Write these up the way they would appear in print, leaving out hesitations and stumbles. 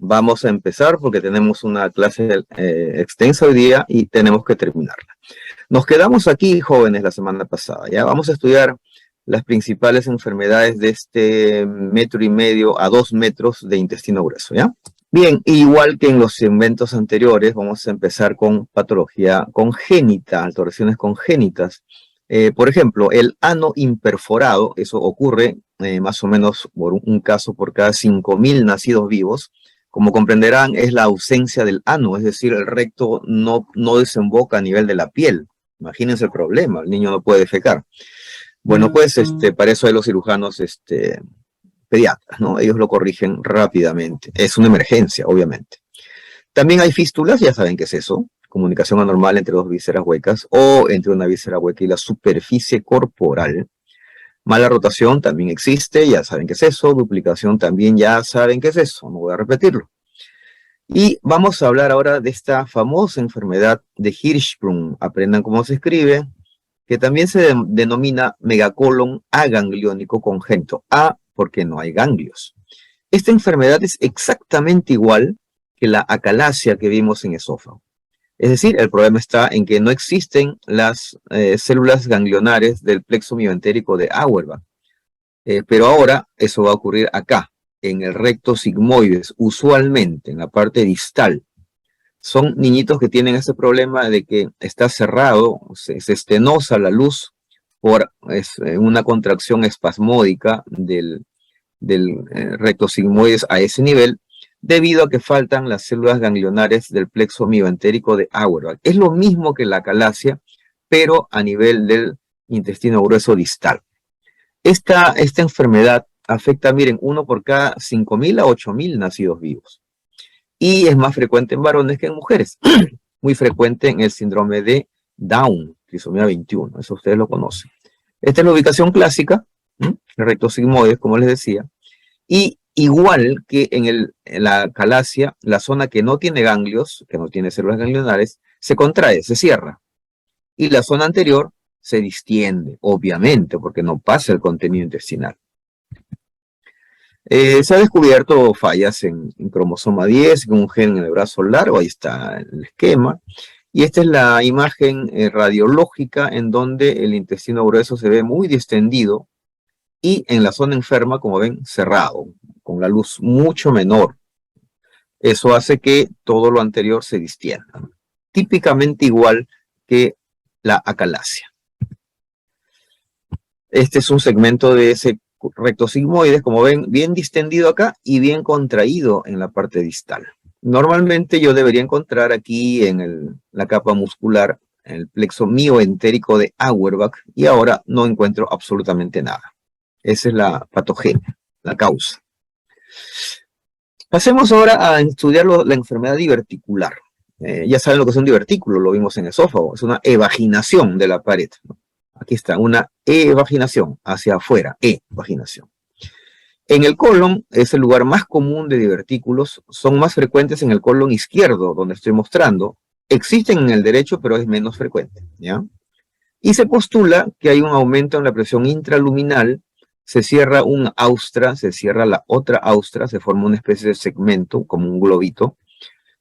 vamos a empezar porque tenemos una clase extensa hoy día y tenemos que terminarla. Nos quedamos aquí, jóvenes, la semana pasada. Ya vamos a estudiar las principales enfermedades de este 1,5 metros a 2 metros de intestino grueso, ¿ya? Bien, igual que en los segmentos anteriores, vamos a empezar con patología congénita, alteraciones congénitas. Por ejemplo, el ano imperforado, eso ocurre más o menos por un caso por cada 5.000 nacidos vivos. Como comprenderán, es la ausencia del ano, es decir, el recto no desemboca a nivel de la piel. Imagínense el problema, el niño no puede defecar. Bueno, pues para eso hay los cirujanos pediatras, ¿no? Ellos lo corrigen rápidamente. Es una emergencia, obviamente. También hay fístulas, ya saben qué es eso. Comunicación anormal entre dos vísceras huecas o entre una víscera hueca y la superficie corporal. Mala rotación también existe, ya saben qué es eso. Duplicación también ya saben qué es eso, no voy a repetirlo. Y vamos a hablar ahora de esta famosa enfermedad de Hirschsprung. Aprendan cómo se escribe, que también se denomina megacolon agangliónico congénito. A, porque no hay ganglios. Esta enfermedad es exactamente igual que la acalasia que vimos en esófago. Es decir, el problema está en que no existen las células ganglionares del plexo mioentérico de Auerbach. Pero ahora eso va a ocurrir acá, en el recto sigmoides, usualmente en la parte distal. Son niñitos que tienen ese problema de que está cerrado, se estenosa la luz por una contracción espasmódica del recto sigmoides a ese nivel, debido a que faltan las células ganglionares del plexo mioentérico de Auerbach. Es lo mismo que la acalasia, pero a nivel del intestino grueso distal. Esta enfermedad afecta, miren, 1 por cada 5.000 a 8.000 nacidos vivos. Y es más frecuente en varones que en mujeres. Muy frecuente en el síndrome de Down, trisomía 21. Eso ustedes lo conocen. Esta es la ubicación clásica, el recto sigmoides, como les decía. Y igual que en la acalasia, la zona que no tiene ganglios, que no tiene células ganglionares, se contrae, se cierra. Y la zona anterior se distiende, obviamente, porque no pasa el contenido intestinal. Se ha descubierto fallas en cromosoma 10, con un gen en el brazo largo, ahí está el esquema. Y esta es la imagen radiológica en donde el intestino grueso se ve muy distendido y en la zona enferma, como ven, cerrado, con la luz mucho menor. Eso hace que todo lo anterior se distienda. Típicamente igual que la acalasia. Este es un segmento de ese recto sigmoides, como ven, bien distendido acá y bien contraído en la parte distal. Normalmente yo debería encontrar aquí en la capa muscular el plexo mioentérico de Auerbach y ahora no encuentro absolutamente nada. Esa es la patogenia, la causa. Pasemos ahora a estudiar la enfermedad diverticular. Ya saben lo que es un divertículo, lo vimos en esófago, es una evaginación de la pared, ¿no? Aquí está, una evaginación hacia afuera, evaginación. En el colon es el lugar más común de divertículos, son más frecuentes en el colon izquierdo, donde estoy mostrando. Existen en el derecho, pero es menos frecuente, ¿ya? Y se postula que hay un aumento en la presión intraluminal, se cierra un austra, se cierra la otra austra, se forma una especie de segmento, como un globito.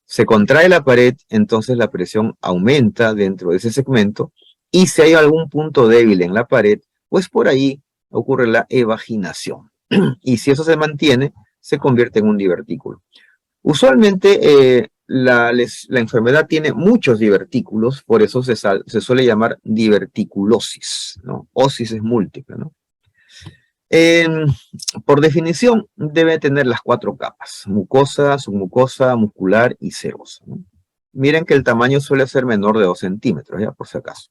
Se contrae la pared, entonces la presión aumenta dentro de ese segmento, y si hay algún punto débil en la pared, pues por ahí ocurre la evaginación. Y si eso se mantiene, se convierte en un divertículo. Usualmente la enfermedad tiene muchos divertículos, por eso se suele llamar diverticulosis, ¿no? Osis es múltiple, ¿no? Por definición, debe tener las 4 capas: mucosa, submucosa, muscular y serosa, ¿no? Miren que el tamaño suele ser menor de 2 centímetros, ya por si acaso.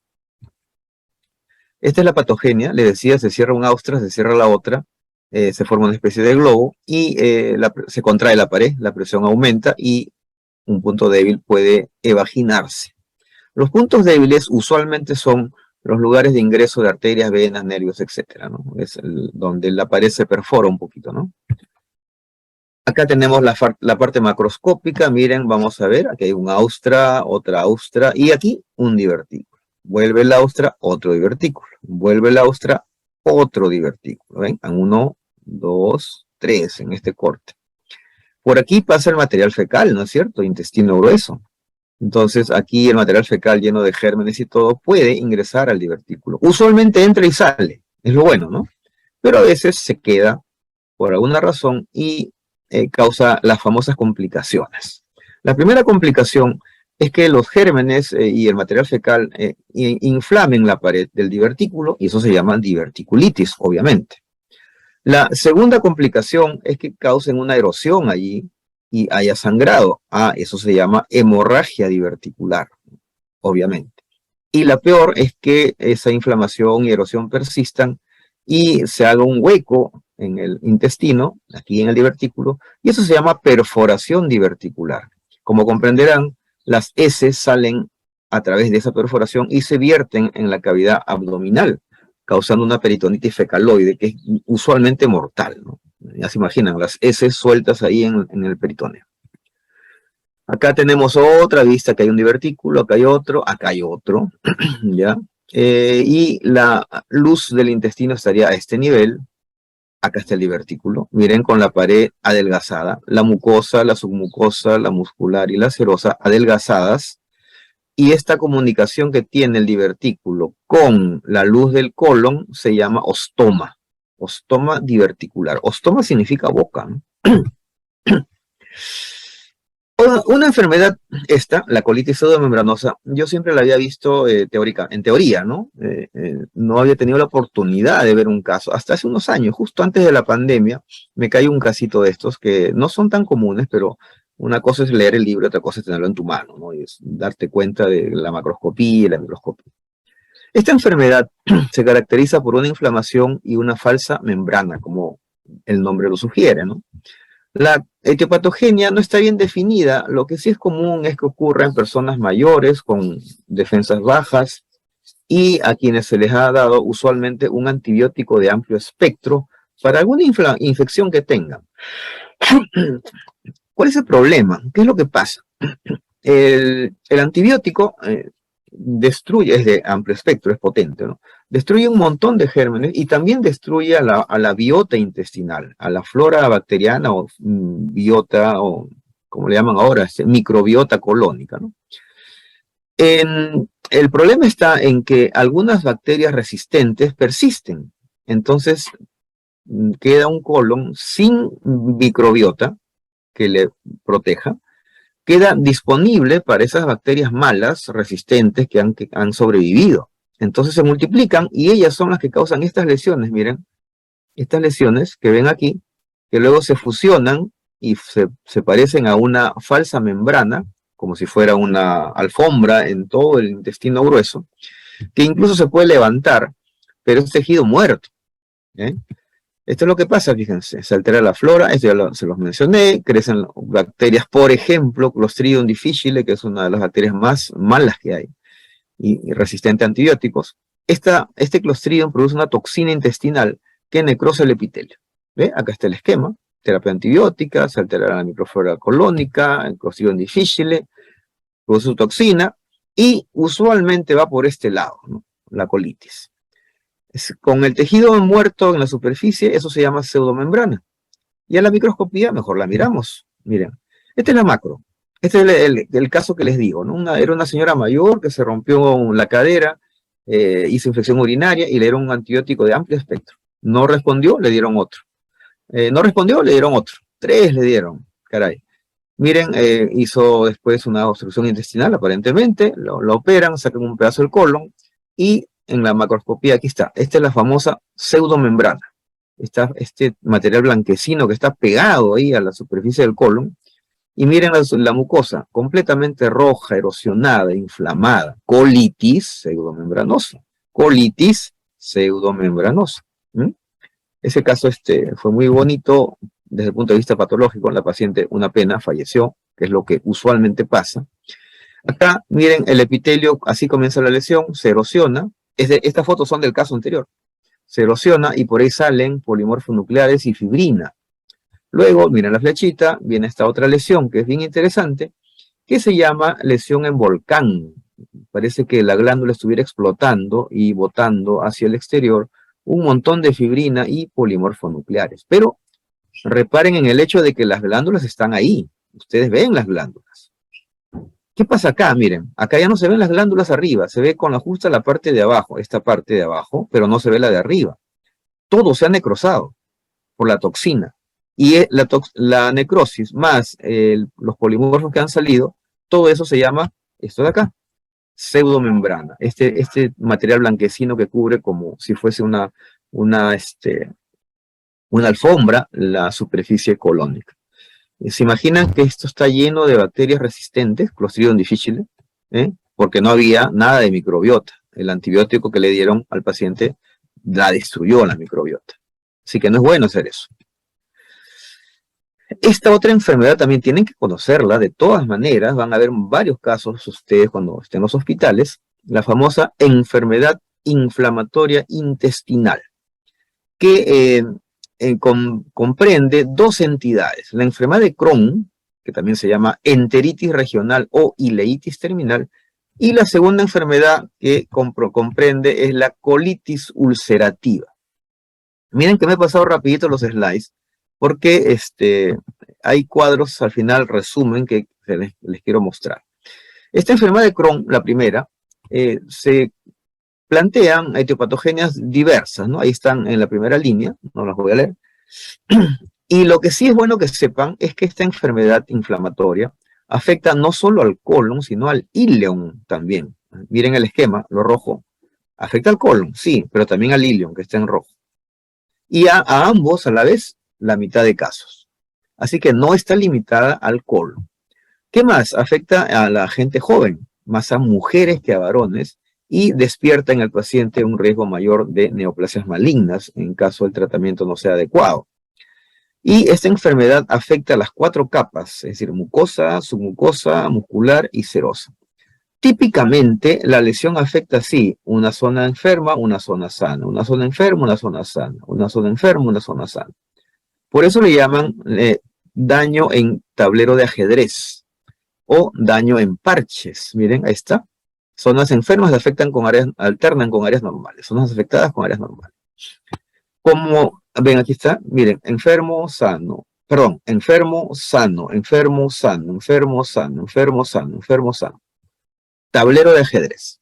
Esta es la patogenia, le decía, se cierra un austra, se cierra la otra, se forma una especie de globo y se contrae la pared, la presión aumenta y un punto débil puede evaginarse. Los puntos débiles usualmente son los lugares de ingreso de arterias, venas, nervios, etcétera, ¿no? Es donde la pared se perfora un poquito, ¿no? Acá tenemos la parte macroscópica, miren, vamos a ver, aquí hay un austra, otra austra y aquí un divertículo. Vuelve la austra, otro divertículo. Vuelve la austra, otro divertículo. ¿Ven? 1, 2, 3 en este corte. Por aquí pasa el material fecal, ¿no es cierto? Intestino grueso. Entonces, aquí el material fecal lleno de gérmenes y todo puede ingresar al divertículo. Usualmente entra y sale, es lo bueno, ¿no? Pero a veces se queda por alguna razón y causa las famosas complicaciones. La primera complicación es que los gérmenes y el material fecal inflamen la pared del divertículo y eso se llama diverticulitis, obviamente. La segunda complicación es que causen una erosión allí y haya sangrado. Eso se llama hemorragia diverticular, obviamente. Y la peor es que esa inflamación y erosión persistan y se haga un hueco en el intestino, aquí en el divertículo, y eso se llama perforación diverticular. Como comprenderán, las heces salen a través de esa perforación y se vierten en la cavidad abdominal, causando una peritonitis fecaloide, que es usualmente mortal, ¿no? Ya se imaginan, las heces sueltas ahí en el peritoneo. Acá tenemos otra vista, que hay un divertículo, acá hay otro, ¿ya? Y la luz del intestino estaría a este nivel. Acá está el divertículo. Miren, con la pared adelgazada, la mucosa, la submucosa, la muscular y la serosa adelgazadas. Y esta comunicación que tiene el divertículo con la luz del colon se llama ostoma. Ostoma diverticular. Ostoma significa boca, ¿no? Una enfermedad esta, la colitis pseudomembranosa, yo siempre la había visto en teoría, ¿no? No había tenido la oportunidad de ver un caso. Hasta hace unos años, justo antes de la pandemia, me cayó un casito de estos que no son tan comunes, pero una cosa es leer el libro, otra cosa es tenerlo en tu mano, ¿no? Y es darte cuenta de la macroscopía y la microscopía. Esta enfermedad se caracteriza por una inflamación y una falsa membrana, como el nombre lo sugiere, ¿no? La etiopatogenia no está bien definida. Lo que sí es común es que ocurra en personas mayores con defensas bajas y a quienes se les ha dado usualmente un antibiótico de amplio espectro para alguna infección que tengan. ¿Cuál es el problema? ¿Qué es lo que pasa? El antibiótico destruye, es de amplio espectro, es potente, ¿no? Destruye un montón de gérmenes y también destruye a la biota intestinal, a la flora bacteriana o biota, o como le llaman ahora, microbiota colónica, ¿no? El problema está en que algunas bacterias resistentes persisten. Entonces, queda un colon sin microbiota que le proteja, queda disponible para esas bacterias malas, resistentes, que han sobrevivido. Entonces se multiplican y ellas son las que causan estas lesiones, miren, estas lesiones que ven aquí, que luego se fusionan y se parecen a una falsa membrana, como si fuera una alfombra en todo el intestino grueso, que incluso se puede levantar, pero es tejido muerto, ¿eh? Esto es lo que pasa, fíjense, se altera la flora, esto ya se los mencioné, crecen bacterias, por ejemplo, Clostridium difficile, que es una de las bacterias más malas que hay, y resistente a antibióticos. Este Clostridium produce una toxina intestinal que necrosa el epitelio. ¿Ve? Acá está el esquema, terapia antibiótica, se altera la microflora colónica, el Clostridium difficile, produce su toxina, y usualmente va por este lado, ¿no? La colitis. Con el tejido muerto en la superficie, eso se llama pseudomembrana. Y a la microscopía mejor la miramos. Miren, esta es la macro. Este es el caso que les digo, ¿no? Era una señora mayor que se rompió la cadera, hizo infección urinaria y le dieron un antibiótico de amplio espectro. No respondió, le dieron otro. No respondió, le dieron otro. 3 le dieron, caray. Miren, hizo después una obstrucción intestinal, aparentemente, lo operan, sacan un pedazo del colon y en la macroscopía, aquí está, esta es la famosa pseudomembrana. Está este material blanquecino que está pegado ahí a la superficie del colon. Y miren la mucosa, completamente roja, erosionada, inflamada. Colitis pseudomembranosa. Colitis pseudomembranosa. ¿Mm? Ese caso fue muy bonito desde el punto de vista patológico. La paciente, una pena, falleció, que es lo que usualmente pasa. Acá, miren, el epitelio, así comienza la lesión, se erosiona. Estas fotos son del caso anterior. Se erosiona y por ahí salen polimorfonucleares y fibrina. Luego, miren la flechita, viene esta otra lesión que es bien interesante, que se llama lesión en volcán. Parece que la glándula estuviera explotando y botando hacia el exterior un montón de fibrina y polimorfonucleares. Pero reparen en el hecho de que las glándulas están ahí. Ustedes ven las glándulas. ¿Qué pasa acá? Miren, acá ya no se ven las glándulas arriba, se ve con la justa la parte de abajo, esta parte de abajo, pero no se ve la de arriba. Todo se ha necrosado por la toxina. Y la necrosis más los polimorfos que han salido, todo eso se llama, esto de acá, pseudomembrana. Este material blanquecino que cubre como si fuese una alfombra la superficie colónica. ¿Se imaginan que esto está lleno de bacterias resistentes, Clostridium difficile? Porque no había nada de microbiota. El antibiótico que le dieron al paciente la destruyó la microbiota. Así que no es bueno hacer eso. Esta otra enfermedad también tienen que conocerla, de todas maneras, van a ver varios casos ustedes cuando estén en los hospitales, la famosa enfermedad inflamatoria intestinal, que comprende dos entidades, la enfermedad de Crohn, que también se llama enteritis regional o ileitis terminal, y la segunda enfermedad que comprende es la colitis ulcerativa. Miren que me he pasado rapidito los slides, porque hay cuadros al final, resumen, que les quiero mostrar. Esta enfermedad de Crohn, la primera, se plantean etiopatogenias diversas, ¿no? Ahí están en la primera línea, no las voy a leer. Y lo que sí es bueno que sepan es que esta enfermedad inflamatoria afecta no solo al colon, sino al ileum también. Miren el esquema, lo rojo. Afecta al colon, sí, pero también al ileum, que está en rojo. Y a ambos a la vez, la mitad de casos. Así que no está limitada al colon. ¿Qué más? Afecta a la gente joven, más a mujeres que a varones, y despierta en el paciente un riesgo mayor de neoplasias malignas en caso el tratamiento no sea adecuado. Y esta enfermedad afecta a las 4 capas, es decir, mucosa, submucosa, muscular y serosa. Típicamente, la lesión afecta así, una zona enferma, una zona sana, una zona enferma, una zona sana, una zona enferma, una zona sana. Por eso le llaman daño en tablero de ajedrez o daño en parches. Miren, ahí está. Zonas enfermas alternan con áreas normales, zonas afectadas con áreas normales. Como ven, aquí está, miren, enfermo, sano, perdón, enfermo, sano, enfermo, sano, enfermo, sano, enfermo, sano, enfermo, sano. Tablero de ajedrez.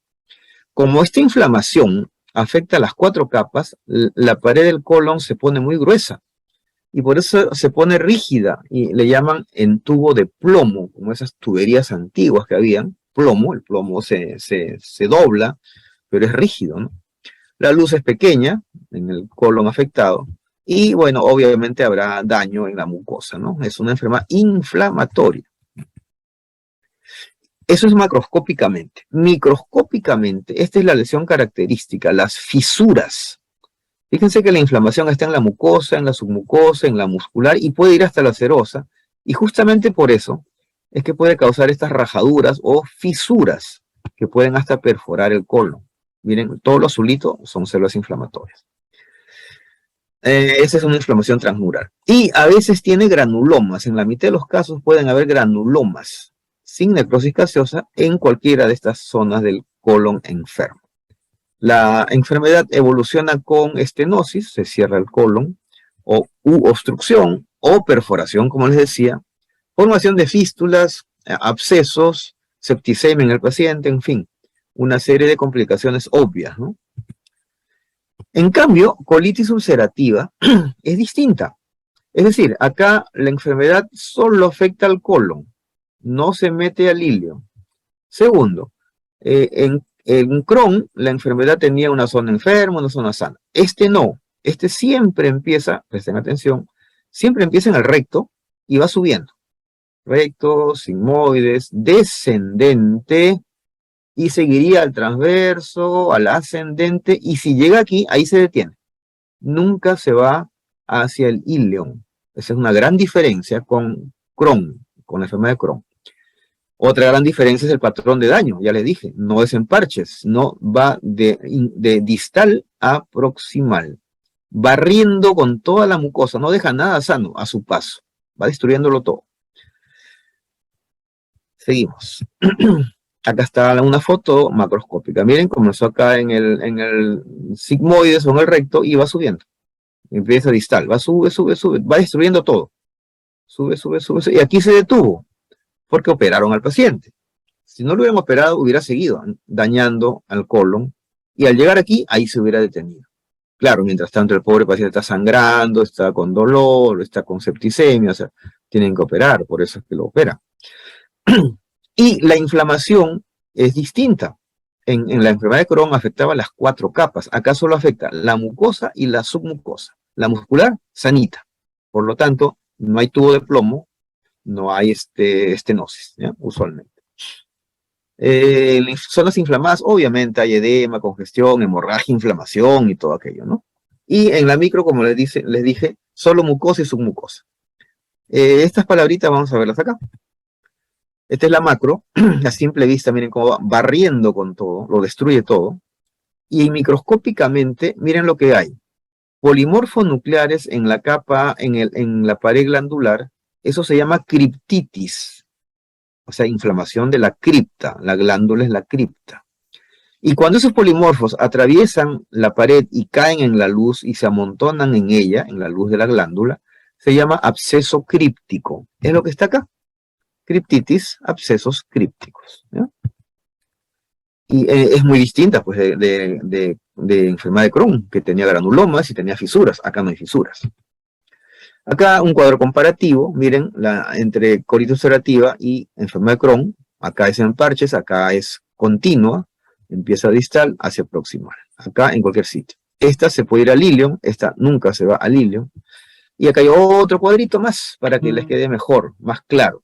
Como esta inflamación afecta a las 4 capas, la pared del colon se pone muy gruesa y por eso se pone rígida y le llaman entubo de plomo, como esas tuberías antiguas que habían, plomo, el plomo se dobla, pero es rígido, ¿no? La luz es pequeña en el colon afectado y, bueno, obviamente habrá daño en la mucosa, ¿no? Es una enfermedad inflamatoria. Eso es macroscópicamente. Microscópicamente, esta es la lesión característica, las fisuras. Fíjense que la inflamación está en la mucosa, en la submucosa, en la muscular y puede ir hasta la serosa. Y justamente por eso es que puede causar estas rajaduras o fisuras que pueden hasta perforar el colon. Miren, todo lo azulito son células inflamatorias. Esa es una inflamación transmural. Y a veces tiene granulomas. En la mitad de los casos pueden haber granulomas sin necrosis gaseosa en cualquiera de estas zonas del colon enfermo. La enfermedad evoluciona con estenosis, se cierra el colon, u obstrucción o perforación, como les decía, formación de fístulas, abscesos, septicemia en el paciente, en fin, una serie de complicaciones obvias, ¿no? En cambio, colitis ulcerativa es distinta. Es decir, acá la enfermedad solo afecta al colon, no se mete al ilio. Segundo, en Crohn la enfermedad tenía una zona enferma, una zona sana. Este no, este siempre empieza, presten atención, siempre empieza en el recto y va subiendo. Recto, sigmoides, descendente, y seguiría al transverso, al ascendente, y si llega aquí, ahí se detiene. Nunca se va hacia el ileum. Esa es una gran diferencia con Crohn, con la enfermedad de Crohn. Otra gran diferencia es el patrón de daño, ya les dije, no es en parches, no va de distal a proximal, barriendo con toda la mucosa, no deja nada sano a su paso, va destruyéndolo todo. Seguimos. Acá está una foto macroscópica. Miren, comenzó acá en el sigmoides o en el recto y va subiendo. empieza distal, va, sube, sube, sube, va destruyendo todo. Sube, sube, sube, sube, y aquí se detuvo, porque operaron al paciente. Si no lo hubieran operado, hubiera seguido dañando al colon, y al llegar aquí, ahí se hubiera detenido. Claro, mientras tanto el pobre paciente está sangrando, está con dolor, está con septicemia, o sea, tienen que operar, por eso es que lo operan. Y la inflamación es distinta. En la enfermedad de Crohn afectaba las 4 capas. Acá solo afecta la mucosa y la submucosa. La muscular, sanita. Por lo tanto, no hay tubo de plomo, no hay estenosis, ¿ya? Usualmente. Zonas inflamadas, obviamente hay edema, congestión, hemorragia, inflamación y todo aquello, ¿no? Y en la micro, como les dije, solo mucosa y submucosa. Estas palabritas vamos a verlas acá. Esta es la macro, a simple vista, miren cómo va barriendo con todo, lo destruye todo. Y microscópicamente, miren lo que hay. Polimorfos nucleares en la capa, en la pared glandular, eso se llama criptitis. O sea, inflamación de la cripta, la glándula es la cripta. Y cuando esos polimorfos atraviesan la pared y caen en la luz y se amontonan en ella, en la luz de la glándula, se llama absceso críptico. Es lo que está acá. Criptitis, abscesos crípticos, ¿ya? Y es muy distinta pues, de enfermedad de Crohn, que tenía granulomas y tenía fisuras. Acá no hay fisuras. Acá un cuadro comparativo, miren, entre colitis ulcerativa y enfermedad de Crohn. Acá es en parches, acá es continua, empieza distal hacia proximal. Acá en cualquier sitio. Esta se puede ir al ilion, esta nunca se va al ilion. Y acá hay otro cuadrito más para que les quede mejor, más claro.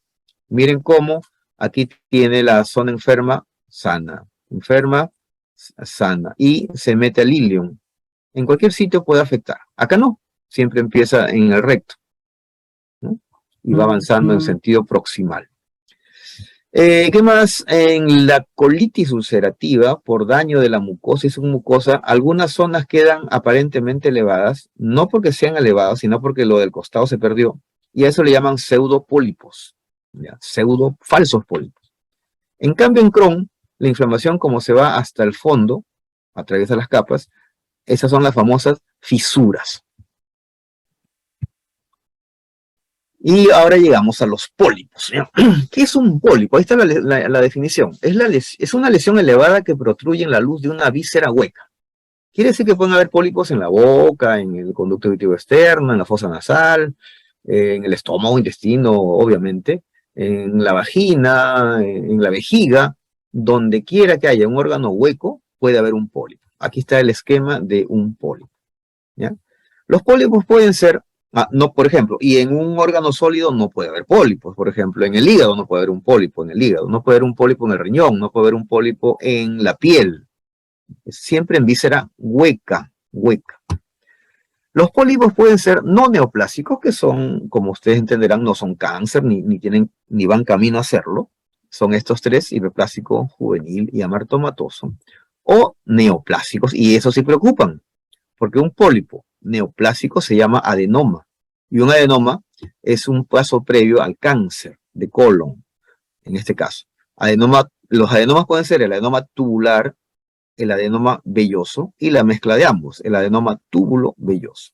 Miren cómo aquí tiene la zona enferma, sana. Enferma, sana. Y se mete al ilion. En cualquier sitio puede afectar. Acá no. Siempre empieza en el recto, ¿no? Y va avanzando en sentido proximal. ¿Qué más? En la colitis ulcerativa, por daño de la mucosa y submucosa, algunas zonas quedan aparentemente elevadas, no porque sean elevadas, sino porque lo del costado se perdió. Y a eso le llaman pseudopólipos, falsos pólipos. En cambio, en Crohn, la inflamación, como se va hasta el fondo, atraviesa las capas, esas son las famosas fisuras. Y ahora llegamos a los pólipos, ¿no? ¿Qué es un pólipo? Ahí está la definición. Es una lesión elevada que protruye en la luz de una víscera hueca. Quiere decir que pueden haber pólipos en la boca, en el conducto auditivo externo, en la fosa nasal, en el estómago, intestino, obviamente, en la vagina, en la vejiga, donde quiera que haya un órgano hueco, puede haber un pólipo. Aquí está el esquema de un pólipo, ¿ya? Los pólipos pueden ser, no, por ejemplo, y en un órgano sólido no puede haber pólipos. Por ejemplo, en el hígado no puede haber un pólipo en el hígado, no puede haber un pólipo en el riñón, no puede haber un pólipo en la piel. Siempre en víscera hueca. Los pólipos pueden ser no neoplásicos, que son, como ustedes entenderán, no son cáncer, ni van camino a hacerlo. Son estos tres: hiperplásico, juvenil y amartomatoso. O neoplásicos, y eso sí preocupan, porque un pólipo neoplásico se llama adenoma, y un adenoma es un paso previo al cáncer de colon, en este caso. Los adenomas pueden ser el adenoma tubular, el adenoma velloso y la mezcla de ambos, el adenoma túbulo velloso.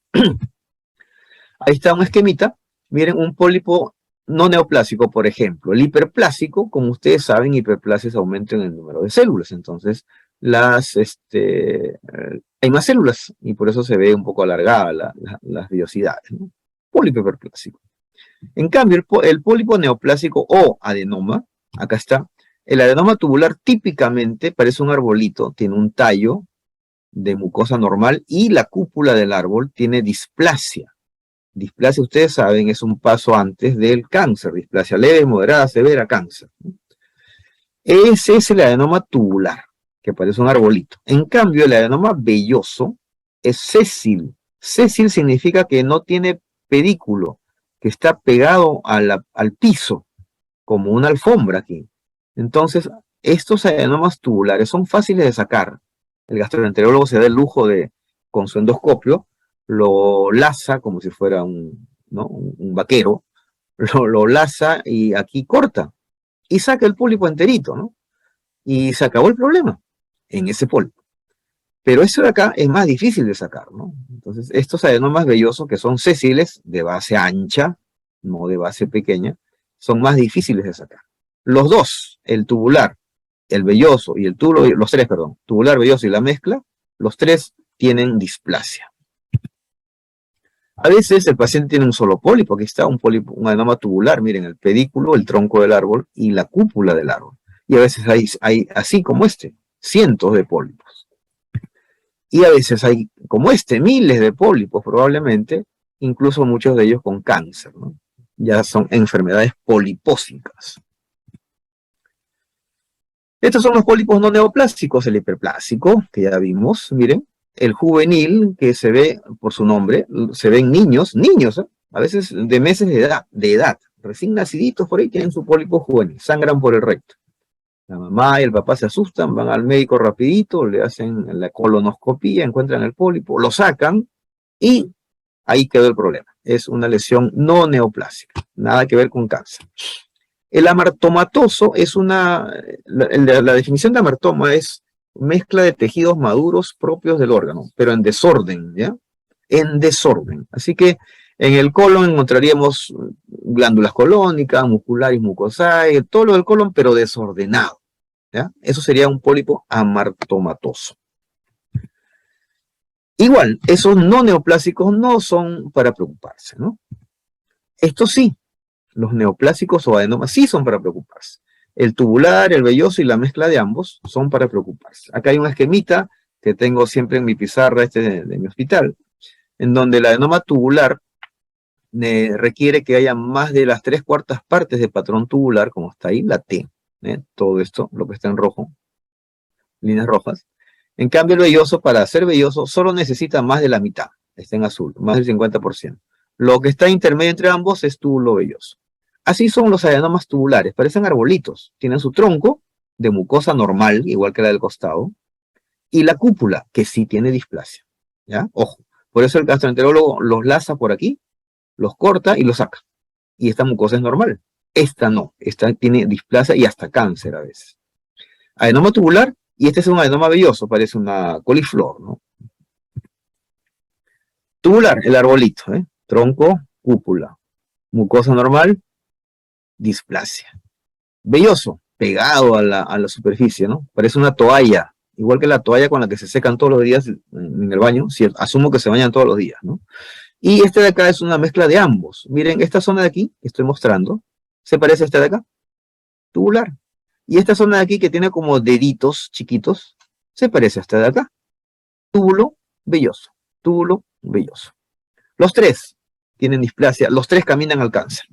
Ahí está un esquemita. Miren, un pólipo no neoplásico, por ejemplo. El hiperplásico, como ustedes saben, hiperplasias aumentan el número de células. Entonces, hay más células y por eso se ve un poco alargada las vellosidades, ¿no? Pólipo hiperplásico. En cambio, el pólipo neoplásico o adenoma, acá está. El adenoma tubular típicamente parece un arbolito, tiene un tallo de mucosa normal y la cúpula del árbol tiene displasia. Displasia, ustedes saben, es un paso antes del cáncer. Displasia leve, moderada, severa, cáncer. Ese es el adenoma tubular, que parece un arbolito. En cambio, el adenoma velloso es sésil. Sésil significa que no tiene pedículo, que está pegado al piso, como una alfombra aquí. Entonces, estos adenomas tubulares son fáciles de sacar. El gastroenterólogo se da el lujo de, con su endoscopio, lo laza como si fuera un vaquero, lo laza y aquí corta y saca el pólipo enterito, ¿no? Y se acabó el problema en ese pólipo. Pero eso de acá es más difícil de sacar, ¿no? Entonces, estos adenomas vellosos, que son sesiles, de base ancha, no de base pequeña, son más difíciles de sacar. Los dos, el tubular, el velloso y el túbulo, los tres, perdón, tubular, velloso y la mezcla, los tres tienen displasia. A veces el paciente tiene un solo pólipo, aquí está un pólipo, un adenoma tubular, miren, el pedículo, el tronco del árbol y la cúpula del árbol. Y a veces hay así como este, cientos de pólipos. Y a veces hay, como este, miles de pólipos probablemente, incluso muchos de ellos con cáncer, ¿no? Ya son enfermedades polipósicas. Estos son los pólipos no neoplásicos, el hiperplásico, que ya vimos, miren, el juvenil, que se ve por su nombre, se ven niños, a veces de meses de edad, recién naciditos por ahí tienen su pólipo juvenil, sangran por el recto. La mamá y el papá se asustan, van al médico rapidito, le hacen la colonoscopía, encuentran el pólipo, lo sacan y ahí quedó el problema. Es una lesión no neoplásica, nada que ver con cáncer. El amartomatoso es la definición de amartoma es mezcla de tejidos maduros propios del órgano, pero en desorden, ¿ya? En desorden. Así que en el colon encontraríamos glándulas colónicas, musculares, mucosae, todo lo del colon, pero desordenado, ¿ya? Eso sería un pólipo amartomatoso. Igual, esos no neoplásicos no son para preocuparse, ¿no? Estos sí, los neoplásicos o adenomas sí son para preocuparse. El tubular, el velloso y la mezcla de ambos son para preocuparse. Acá hay un esquemita que tengo siempre en mi pizarra de mi hospital, en donde el adenoma tubular requiere que haya más de las 3/4 partes de patrón tubular, como está ahí, la T. Todo esto, lo que está en rojo, líneas rojas. En cambio, el velloso, para ser velloso, solo necesita más de la mitad, está en azul, más del 50%. Lo que está intermedio entre ambos es túbulo velloso. Así son los adenomas tubulares, parecen arbolitos. Tienen su tronco de mucosa normal, igual que la del costado, y la cúpula, que sí tiene displasia. ¿Ya? Ojo. Por eso el gastroenterólogo los laza por aquí, los corta y los saca. Y esta mucosa es normal. Esta no. Esta tiene displasia y hasta cáncer a veces. Adenoma tubular, y este es un adenoma velloso, parece una coliflor, ¿no? Tubular, el arbolito, ¿eh? Tronco, cúpula. Mucosa normal, displasia. Velloso, pegado a la superficie, ¿no? Parece una toalla, igual que la toalla con la que se secan todos los días en el baño, si asumo que se bañan todos los días, ¿no? Y este de acá es una mezcla de ambos. Miren, esta zona de aquí, que estoy mostrando, se parece a esta de acá, tubular. Y esta zona de aquí, que tiene como deditos chiquitos, se parece a esta de acá, túbulo velloso, túbulo velloso. Los tres tienen displasia, los tres caminan al cáncer.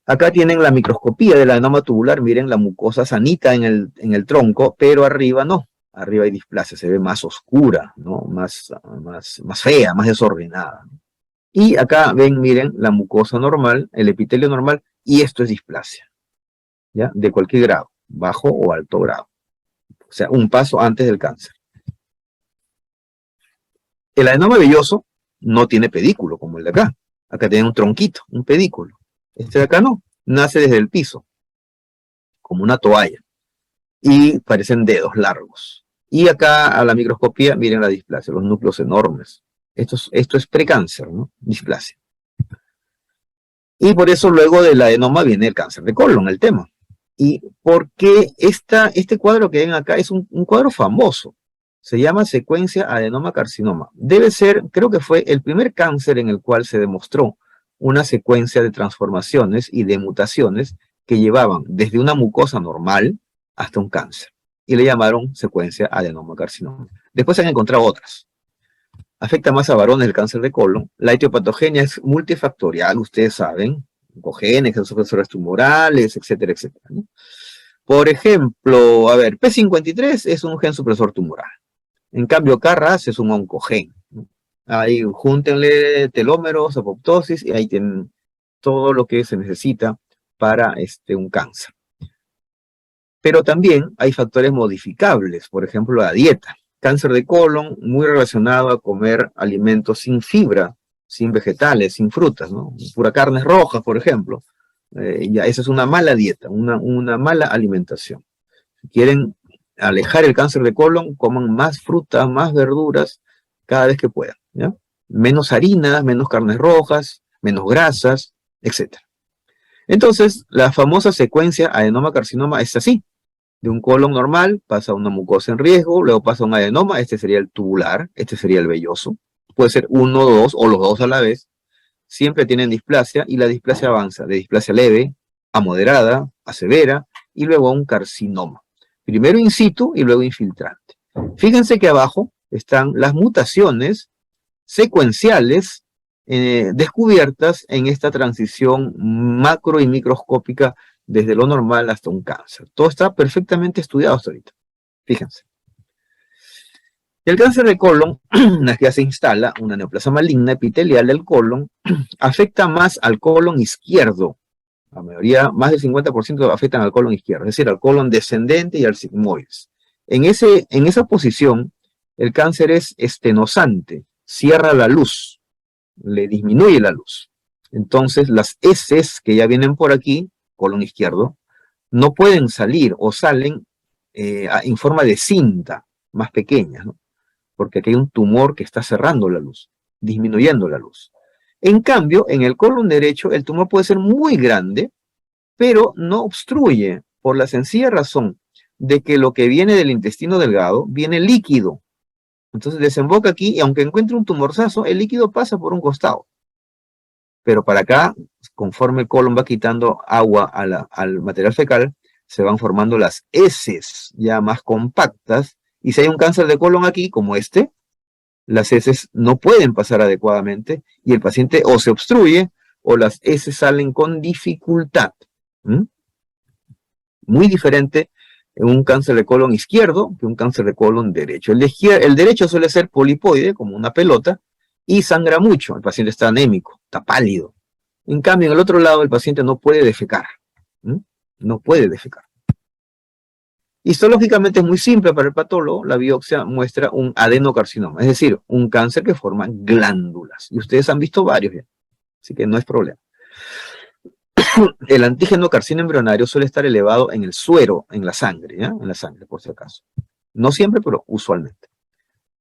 Acá tienen la microscopía del adenoma tubular, miren la mucosa sanita en el tronco, pero arriba no, arriba hay displasia, se ve más oscura, ¿no? Más fea, más desordenada. Y acá ven, miren, la mucosa normal, el epitelio normal, y esto es displasia, ¿ya? De cualquier grado, bajo o alto grado. O sea, un paso antes del cáncer. El adenoma velloso no tiene pedículo, como el de acá. Acá tiene un tronquito, un pedículo. Este de acá no, nace desde el piso, como una toalla. Y parecen dedos largos. Y acá a la microscopía, miren la displasia, los núcleos enormes. Esto es precáncer, ¿no? Displasia. Y por eso luego del adenoma viene el cáncer de colon, el tema. Y porque este cuadro que ven acá es un cuadro famoso. Se llama secuencia adenoma-carcinoma. Debe ser, creo que fue el primer cáncer en el cual se demostró una secuencia de transformaciones y de mutaciones que llevaban desde una mucosa normal hasta un cáncer. Y le llamaron secuencia adenoma-carcinoma. Después se han encontrado otras. Afecta más a varones el cáncer de colon. La etiopatogenia es multifactorial, ustedes saben. Oncogenes, supresores tumorales, etcétera, etcétera, ¿no? Por ejemplo, a ver, P53 es un gen supresor tumoral. En cambio, KRAS es un oncogen. Ahí júntenle telómeros, apoptosis, y ahí tienen todo lo que se necesita para un cáncer. Pero también hay factores modificables, por ejemplo, la dieta. Cáncer de colon, muy relacionado a comer alimentos sin fibra, sin vegetales, sin frutas, ¿no? Pura carnes rojas, por ejemplo. Ya esa es una mala dieta, una mala alimentación. Si quieren alejar el cáncer de colon, coman más frutas, más verduras, cada vez que puedan, ¿ya? Menos harinas, menos carnes rojas, menos grasas, etc. Entonces, la famosa secuencia adenoma-carcinoma es así. De un colon normal pasa a una mucosa en riesgo, luego pasa a un adenoma, este sería el tubular, este sería el velloso. Puede ser uno, dos o los dos a la vez. Siempre tienen displasia y la displasia avanza de displasia leve a moderada, a severa y luego a un carcinoma. Primero in situ y luego infiltrante. Fíjense que abajo están las mutaciones secuenciales descubiertas en esta transición macro y microscópica desde lo normal hasta un cáncer. Todo está perfectamente estudiado hasta ahorita. Fíjense. El cáncer de colon, una vez que ya se instala una neoplasia maligna epitelial del colon, afecta más al colon izquierdo. La mayoría, más del 50% afectan al colon izquierdo, es decir, al colon descendente y al sigmoides. En esa posición, el cáncer es estenosante, cierra la luz, le disminuye la luz. Entonces, las heces que ya vienen por aquí, colon izquierdo, no pueden salir o salen en forma de cinta más pequeña, ¿no? Porque aquí hay un tumor que está cerrando la luz, disminuyendo la luz. En cambio, en el colon derecho, el tumor puede ser muy grande, pero no obstruye por la sencilla razón de que lo que viene del intestino delgado viene líquido. Entonces desemboca aquí y aunque encuentre un tumorzazo, el líquido pasa por un costado. Pero para acá, conforme el colon va quitando agua al material fecal, se van formando las heces ya más compactas. Y si hay un cáncer de colon aquí, como este, las heces no pueden pasar adecuadamente y el paciente o se obstruye o las heces salen con dificultad. ¿Mm? Muy diferente en un cáncer de colon izquierdo que un cáncer de colon derecho. El derecho suele ser polipoide, como una pelota, y sangra mucho. El paciente está anémico, está pálido. En cambio, en el otro lado, el paciente no puede defecar. ¿Mm? No puede defecar. Histológicamente es muy simple para el patólogo, la biopsia muestra un adenocarcinoma, es decir, un cáncer que forma glándulas. Y ustedes han visto varios ya, así que no es problema. El antígeno carcino embrionario suele estar elevado en el suero, en la sangre, ¿ya? En la sangre, por si acaso. No siempre, pero usualmente.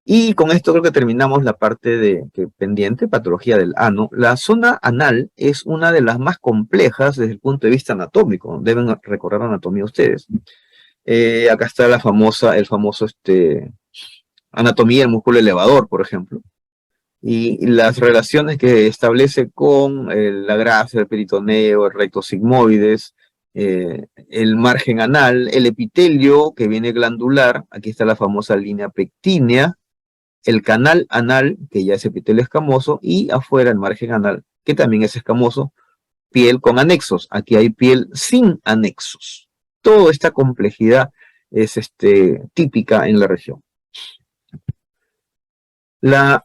Y con esto creo que terminamos la parte pendiente, patología del ano. La zona anal es una de las más complejas desde el punto de vista anatómico. Deben recorrer anatomía ustedes. Acá está el famoso anatomía del músculo elevador, por ejemplo, y las relaciones que establece con la grasa, el peritoneo, el recto sigmoides, el margen anal, el epitelio que viene glandular, aquí está la famosa línea pectínea, el canal anal, que ya es epitelio escamoso, y afuera el margen anal, que también es escamoso, piel con anexos, aquí hay piel sin anexos. Toda esta complejidad es típica en la región. La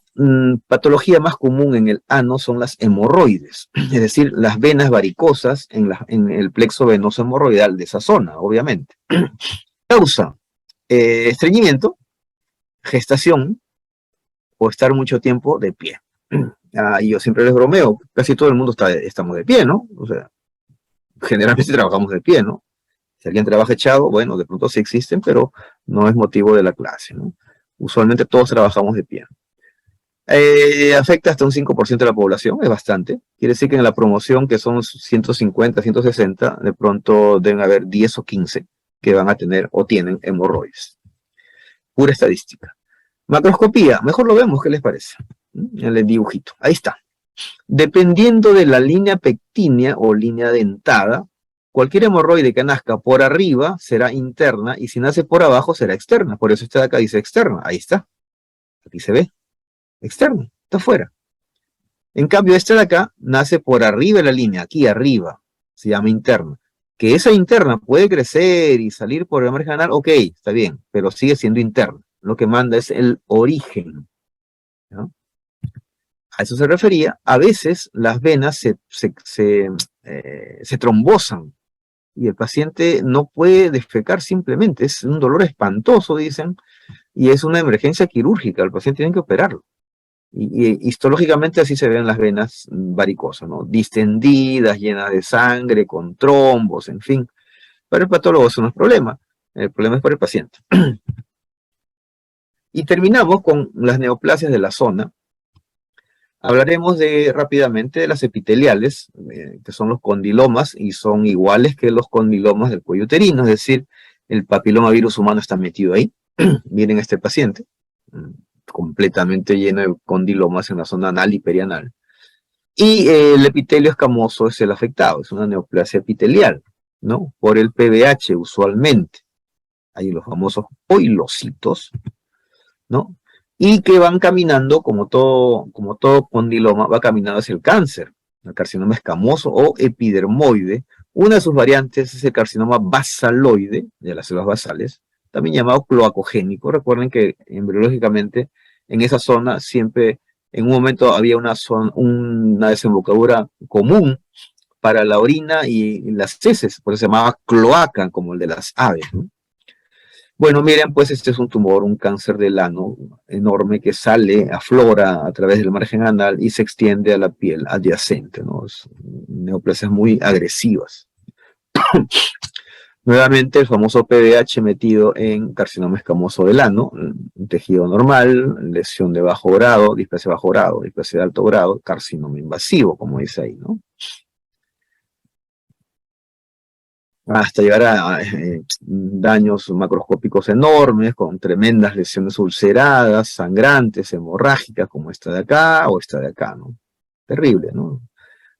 patología más común en el ano son las hemorroides, es decir, las venas varicosas en el plexo venoso hemorroidal de esa zona, obviamente. Causa estreñimiento, gestación o estar mucho tiempo de pie. Y yo siempre les bromeo, casi todo el mundo estamos de pie, ¿no? O sea, generalmente trabajamos de pie, ¿no? Si alguien trabaja echado, bueno, de pronto sí existen, pero no es motivo de la clase, ¿no? Usualmente todos trabajamos de pie. Afecta hasta un 5% de la población, es bastante. Quiere decir que en la promoción, que son 150, 160, de pronto deben haber 10 o 15 que van a tener o tienen hemorroides. Pura estadística. Macroscopía, mejor lo vemos, ¿qué les parece? El dibujito, ahí está. Dependiendo de la línea pectínea o línea dentada, cualquier hemorroide que nazca por arriba será interna y si nace por abajo será externa. Por eso este de acá dice externa. Ahí está. Aquí se ve. Externa. Está afuera. En cambio, este de acá nace por arriba de la línea. Aquí arriba. Se llama interna. Que esa interna puede crecer y salir por el margen anal. Ok, está bien. Pero sigue siendo interna. Lo que manda es el origen. ¿No? A eso se refería. A veces las venas se trombosan y el paciente no puede defecar simplemente. Es un dolor espantoso, dicen, y es una emergencia quirúrgica. El paciente tiene que operarlo. Y histológicamente así se ven las venas varicosas, ¿no? Distendidas, llenas de sangre, con trombos, en fin. Para el patólogo eso no es problema. El problema es por el paciente. Y terminamos con las neoplasias de la zona. Hablaremos rápidamente de las epiteliales, que son los condilomas, y son iguales que los condilomas del cuello uterino, es decir, el papilomavirus humano está metido ahí. Miren este paciente, completamente lleno de condilomas en la zona anal y perianal. Y el epitelio escamoso es el afectado, es una neoplasia epitelial, ¿no? Por el PBH usualmente. Hay los famosos poilocitos, ¿no? Y que van caminando, como todo condiloma, va caminando hacia el cáncer, el carcinoma escamoso o epidermoide. Una de sus variantes es el carcinoma basaloide, de las células basales, también llamado cloacogénico. Recuerden que embriológicamente en esa zona siempre, en un momento había una desembocadura común para la orina y las heces, por eso se llamaba cloaca, como el de las aves, ¿no? Bueno, miren, pues este es un tumor, un cáncer del ano enorme que sale, aflora a través del margen anal y se extiende a la piel adyacente, ¿no? Es neoplasias muy agresivas. Nuevamente el famoso PBH metido en carcinoma escamoso del ano, un tejido normal, lesión de bajo grado, displasia de bajo grado, displasia de alto grado, carcinoma invasivo, como dice ahí, ¿no? Hasta llegar a daños macroscópicos enormes, con tremendas lesiones ulceradas, sangrantes, hemorrágicas, como esta de acá o esta de acá, ¿no? Terrible, ¿no?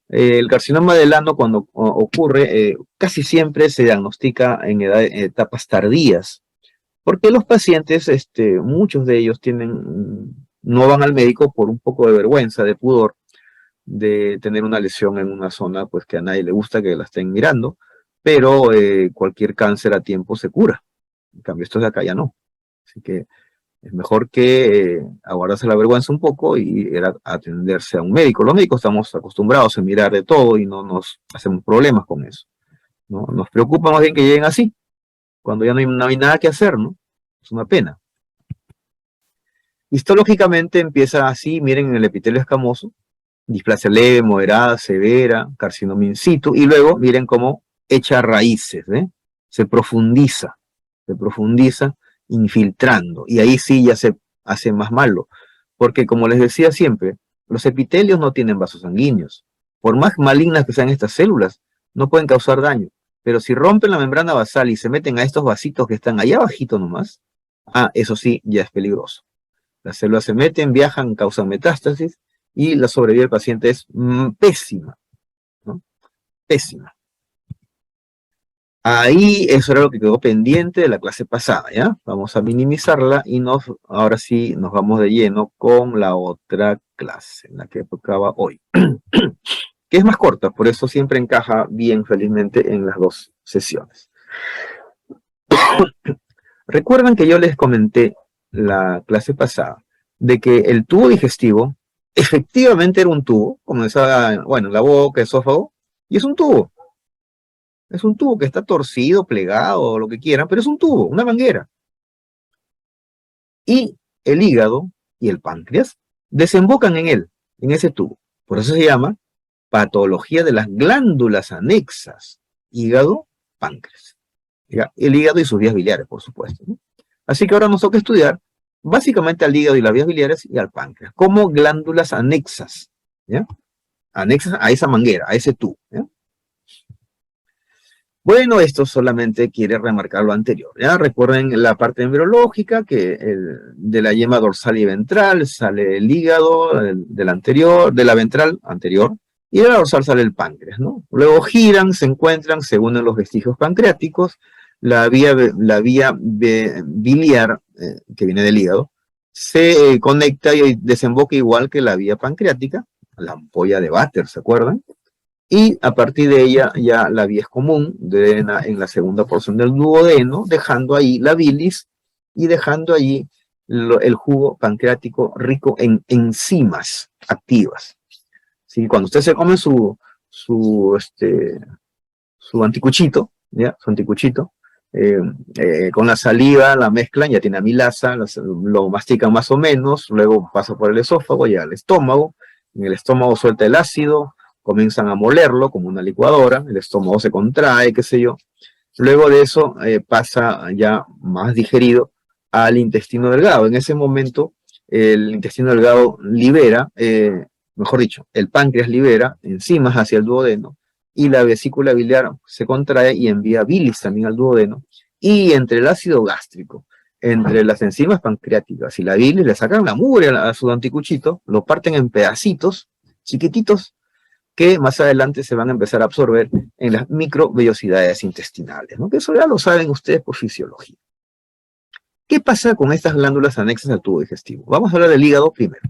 El carcinoma del ano, cuando ocurre, casi siempre se diagnostica en etapas tardías, porque los pacientes, muchos de ellos no van al médico por un poco de vergüenza, de pudor, de tener una lesión en una zona pues que a nadie le gusta que la estén mirando, pero cualquier cáncer a tiempo se cura. En cambio, estos de acá ya no. Así que es mejor que aguardarse la vergüenza un poco y ir a atenderse a un médico. Los médicos estamos acostumbrados a mirar de todo y no nos hacemos problemas con eso, ¿no? Nos preocupa más bien que lleguen así, cuando ya no hay nada que hacer, ¿no? Es una pena. Histológicamente empieza así, miren en el epitelio escamoso, displasia leve, moderada, severa, carcinoma in situ, y luego miren cómo echa raíces, ¿eh? Se profundiza, infiltrando, y ahí sí ya se hace más malo, porque como les decía siempre, los epitelios no tienen vasos sanguíneos. Por más malignas que sean estas células, no pueden causar daño, pero si rompen la membrana basal y se meten a estos vasitos que están allá abajito nomás, eso sí, ya es peligroso. Las células se meten, viajan, causan metástasis, y la sobrevida del paciente es pésima, ¿no? Pésima. Ahí eso era lo que quedó pendiente de la clase pasada, ¿ya? Vamos a minimizarla y ahora sí nos vamos de lleno con la otra clase, la que tocaba hoy, que es más corta, por eso siempre encaja bien felizmente en las dos sesiones. Recuerdan que yo les comenté la clase pasada de que el tubo digestivo efectivamente era un tubo, comenzaba, bueno, la boca, esófago, y es un tubo. Es un tubo que está torcido, plegado, o lo que quieran, pero es un tubo, una manguera. Y el hígado y el páncreas desembocan en él, en ese tubo. Por eso se llama patología de las glándulas anexas. Hígado, páncreas. ¿Ya? El hígado y sus vías biliares, por supuesto, ¿no? Así que ahora nos toca estudiar básicamente al hígado y las vías biliares y al páncreas, como glándulas anexas, ¿ya? Anexas a esa manguera, a ese tubo, ¿ya? Bueno, esto solamente quiere remarcar lo anterior, ¿ya? Recuerden la parte embriológica, que de la yema dorsal y ventral sale el hígado, de la ventral anterior, y de la dorsal sale el páncreas, ¿no? Luego giran, se encuentran, se unen los vestigios pancreáticos, la vía biliar, que viene del hígado, se conecta y desemboca igual que la vía pancreática, la ampolla de Vater, ¿se acuerdan? Y a partir de ella ya la vía es común, drena en la segunda porción del duodeno, dejando ahí la bilis y dejando allí el jugo pancreático rico en enzimas activas. ¿Sí? Cuando usted se come su anticuchito, ¿ya? Su anticuchito, con la saliva la mezclan, ya tiene amilasa, lo mastican más o menos, luego pasa por el esófago, llega al estómago, en el estómago suelta el ácido, comienzan a molerlo como una licuadora, el estómago se contrae, qué sé yo, Luego de eso pasa ya más digerido al intestino delgado. En ese momento el intestino delgado libera, mejor dicho, el páncreas libera enzimas hacia el duodeno y la vesícula biliar se contrae y envía bilis también al duodeno. Y entre el ácido gástrico, entre las enzimas pancreáticas y la bilis, le sacan la mugre a su anticuchito, lo parten en pedacitos chiquititos que más adelante se van a empezar a absorber en las microvellosidades intestinales, ¿no? Que eso ya lo saben ustedes por fisiología. ¿Qué pasa con estas glándulas anexas al tubo digestivo? Vamos a hablar del hígado primero.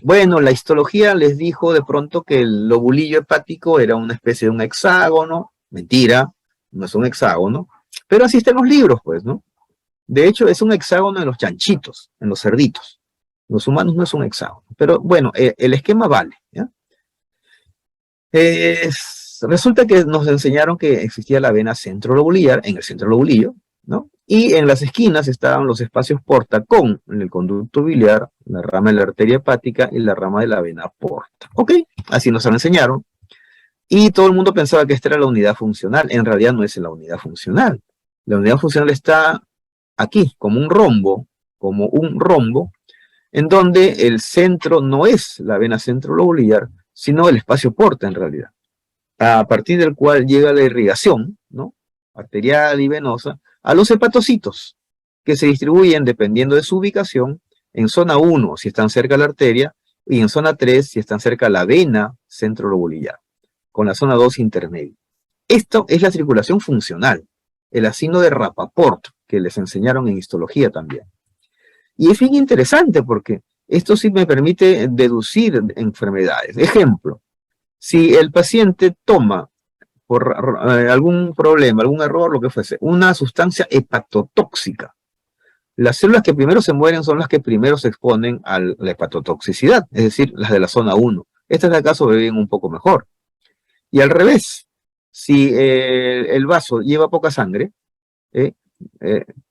Bueno, la histología les dijo de pronto que el lobulillo hepático era una especie de un hexágono. Mentira, no es un hexágono, pero así está en los libros, pues, ¿no? De hecho, es un hexágono en los chanchitos, en los cerditos. Los humanos no es un hexágono. Pero bueno, el esquema vale, ¿ya? Resulta que nos enseñaron que existía la vena centrolobulillar en el centro lobulillo, ¿no? Y en las esquinas estaban los espacios porta con el conducto biliar, la rama de la arteria hepática y la rama de la vena porta. ¿Ok? Así nos lo enseñaron. Y todo el mundo pensaba que esta era la unidad funcional. En realidad no es la unidad funcional. La unidad funcional está aquí, como un rombo, en donde el centro no es la vena centrolobulillar, sino el espacio porta en realidad, a partir del cual llega la irrigación, ¿no? Arterial y venosa, a los hepatocitos, que se distribuyen dependiendo de su ubicación, en zona 1 si están cerca de la arteria, y en zona 3 si están cerca de la vena centrolobulillar, con la zona 2 intermedia. Esto es la circulación funcional, el asino de Rappaport, que les enseñaron en histología también. Y es bien interesante porque esto sí me permite deducir enfermedades. Ejemplo, si el paciente toma por algún problema, algún error, lo que fuese, una sustancia hepatotóxica, las células que primero se mueren son las que primero se exponen a la hepatotoxicidad, es decir, las de la zona 1. Estas de acá sobreviven un poco mejor. Y al revés, si el vaso lleva poca sangre, ¿eh?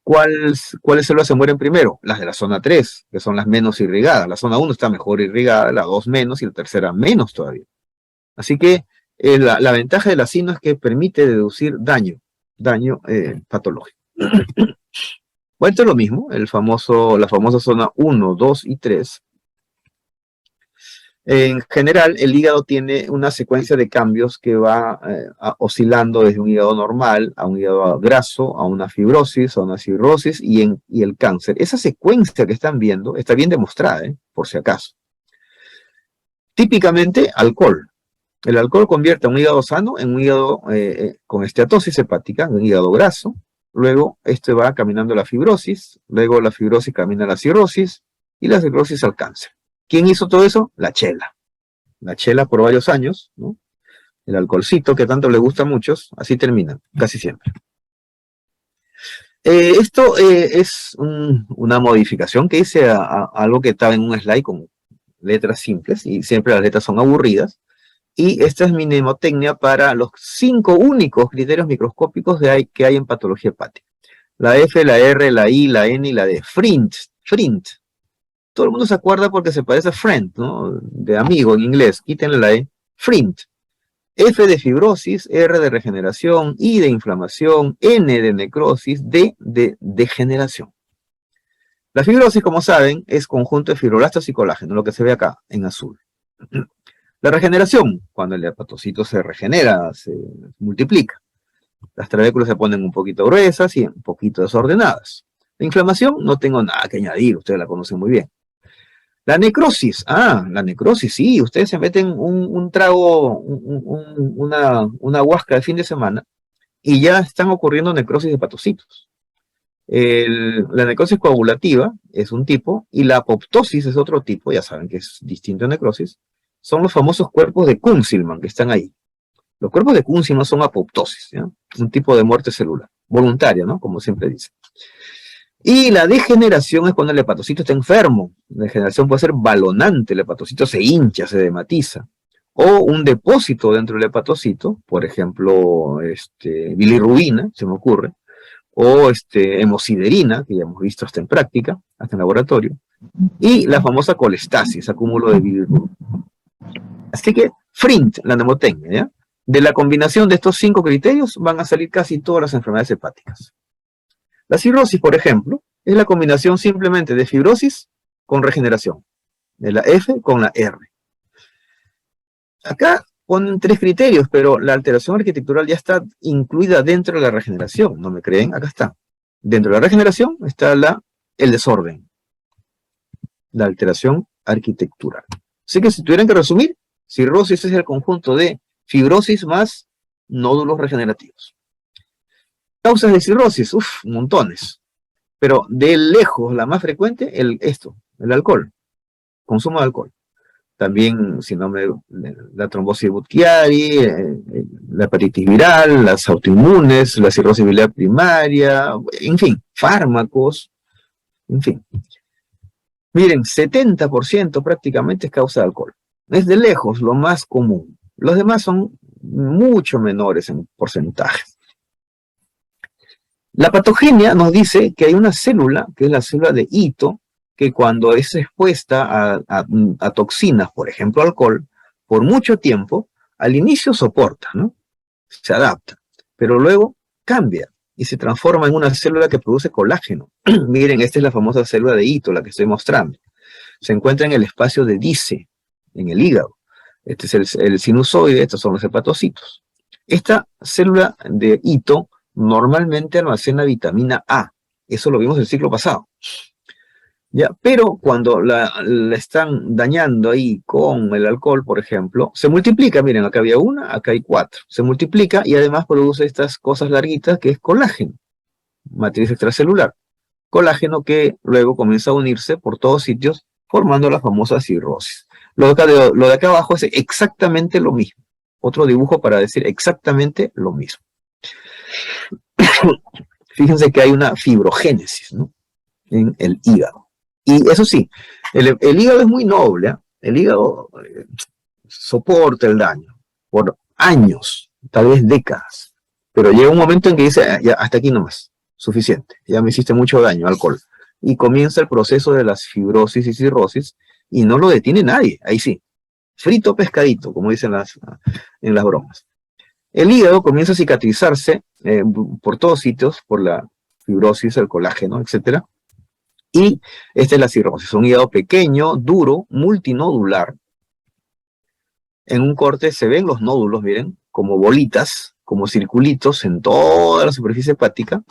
¿Cuáles células se mueren primero? Las de la zona 3, que son las menos irrigadas. La zona 1 está mejor irrigada, la 2 menos y la tercera menos todavía. Así que la ventaja de la sino es que permite deducir daño patológico. Bueno, esto es lo mismo, la famosa zona 1, 2 y 3. En general, el hígado tiene una secuencia de cambios que va oscilando desde un hígado normal a un hígado graso, a una fibrosis, a una cirrosis y el cáncer. Esa secuencia que están viendo está bien demostrada, por si acaso. Típicamente, alcohol. El alcohol convierte a un hígado sano en un hígado con esteatosis hepática, un hígado graso. Luego, este va caminando a la fibrosis. Luego, la fibrosis camina a la cirrosis y la cirrosis al cáncer. ¿Quién hizo todo eso? La chela. La chela por varios años, ¿no? El alcoholcito que tanto le gusta a muchos, así termina, casi siempre. Esto es una modificación que hice a algo que estaba en un slide con letras simples, y siempre las letras son aburridas. Y esta es mi mnemotecnia para los 5 únicos criterios microscópicos que hay en patología hepática. La F, la R, la I, la N y la D. FRINT. Todo el mundo se acuerda porque se parece a friend, ¿no? De amigo en inglés. Quítenle la E. FRINT. F de fibrosis, R de regeneración, I de inflamación, N de necrosis, D de degeneración. La fibrosis, como saben, es conjunto de fibroblastos y colágeno, lo que se ve acá en azul. La regeneración, cuando el hepatocito se regenera, se multiplica. Las trabéculas se ponen un poquito gruesas y un poquito desordenadas. La inflamación, no tengo nada que añadir, ustedes la conocen muy bien. La necrosis, la necrosis, sí, ustedes se meten un trago, una huasca de fin de semana y ya están ocurriendo necrosis de hepatocitos. La necrosis coagulativa es un tipo y la apoptosis es otro tipo, ya saben que es distinto a necrosis. Son los famosos cuerpos de Kunzelman que están ahí. Los cuerpos de Kunzelman son apoptosis, ¿ya? Un tipo de muerte celular, voluntaria, ¿no? Como siempre dicen. Y la degeneración es cuando el hepatocito está enfermo. La degeneración puede ser balonante, el hepatocito se hincha, se dematiza. O un depósito dentro del hepatocito, por ejemplo, bilirrubina, se me ocurre, o hemosiderina, que ya hemos visto hasta en práctica, hasta en laboratorio, y la famosa colestasis, acúmulo de bilirrubina. Así que, FRINT, la mnemotecnia, ¿ya? De la combinación de estos 5 criterios van a salir casi todas las enfermedades hepáticas. La cirrosis, por ejemplo, es la combinación simplemente de fibrosis con regeneración, de la F con la R. Acá ponen 3 criterios, pero la alteración arquitectural ya está incluida dentro de la regeneración. ¿No me creen? Acá está. Dentro de la regeneración está el desorden, la alteración arquitectural. Así que si tuvieran que resumir, cirrosis es el conjunto de fibrosis más nódulos regenerativos. Causas de cirrosis, montones. Pero de lejos, la más frecuente, el alcohol, consumo de alcohol. También síndrome de la trombosis de Budd-Chiari, la hepatitis viral, las autoinmunes, la cirrosis biliar primaria, en fin, fármacos, en fin. Miren, 70% prácticamente es causa de alcohol. Es de lejos lo más común. Los demás son mucho menores en porcentaje. La patogenia nos dice que hay una célula, que es la célula de Ito, que cuando es expuesta a toxinas, por ejemplo alcohol, por mucho tiempo, al inicio soporta, ¿no? Se adapta, pero luego cambia y se transforma en una célula que produce colágeno. Miren, esta es la famosa célula de Ito, la que estoy mostrando. Se encuentra en el espacio de Dice, en el hígado. Este es el sinusoide, estos son los hepatocitos. Esta célula de Ito normalmente almacena vitamina A. Eso lo vimos el ciclo pasado. ¿Ya? Pero cuando la están dañando ahí con el alcohol, por ejemplo, se multiplica. Miren, acá había una, acá hay 4. Se multiplica y además produce estas cosas larguitas que es colágeno, matriz extracelular. Colágeno que luego comienza a unirse por todos sitios, formando la famosa cirrosis. Lo de acá abajo es exactamente lo mismo. Otro dibujo para decir exactamente lo mismo. Fíjense que hay una fibrogénesis, ¿no?, en el hígado. Y eso sí, el hígado es muy noble, ¿eh? El hígado soporta el daño por años, tal vez décadas. Pero llega un momento en que dice, ya, hasta aquí nomás, suficiente, ya me hiciste mucho daño, alcohol. Y comienza el proceso de las fibrosis y cirrosis, y no lo detiene nadie, ahí sí. Frito pescadito, como dicen en las bromas. El hígado comienza a cicatrizarse por todos sitios, por la fibrosis, el colágeno, etc. Y esta es la cirrosis, un hígado pequeño, duro, multinodular. En un corte se ven los nódulos, miren, como bolitas, como circulitos en toda la superficie hepática.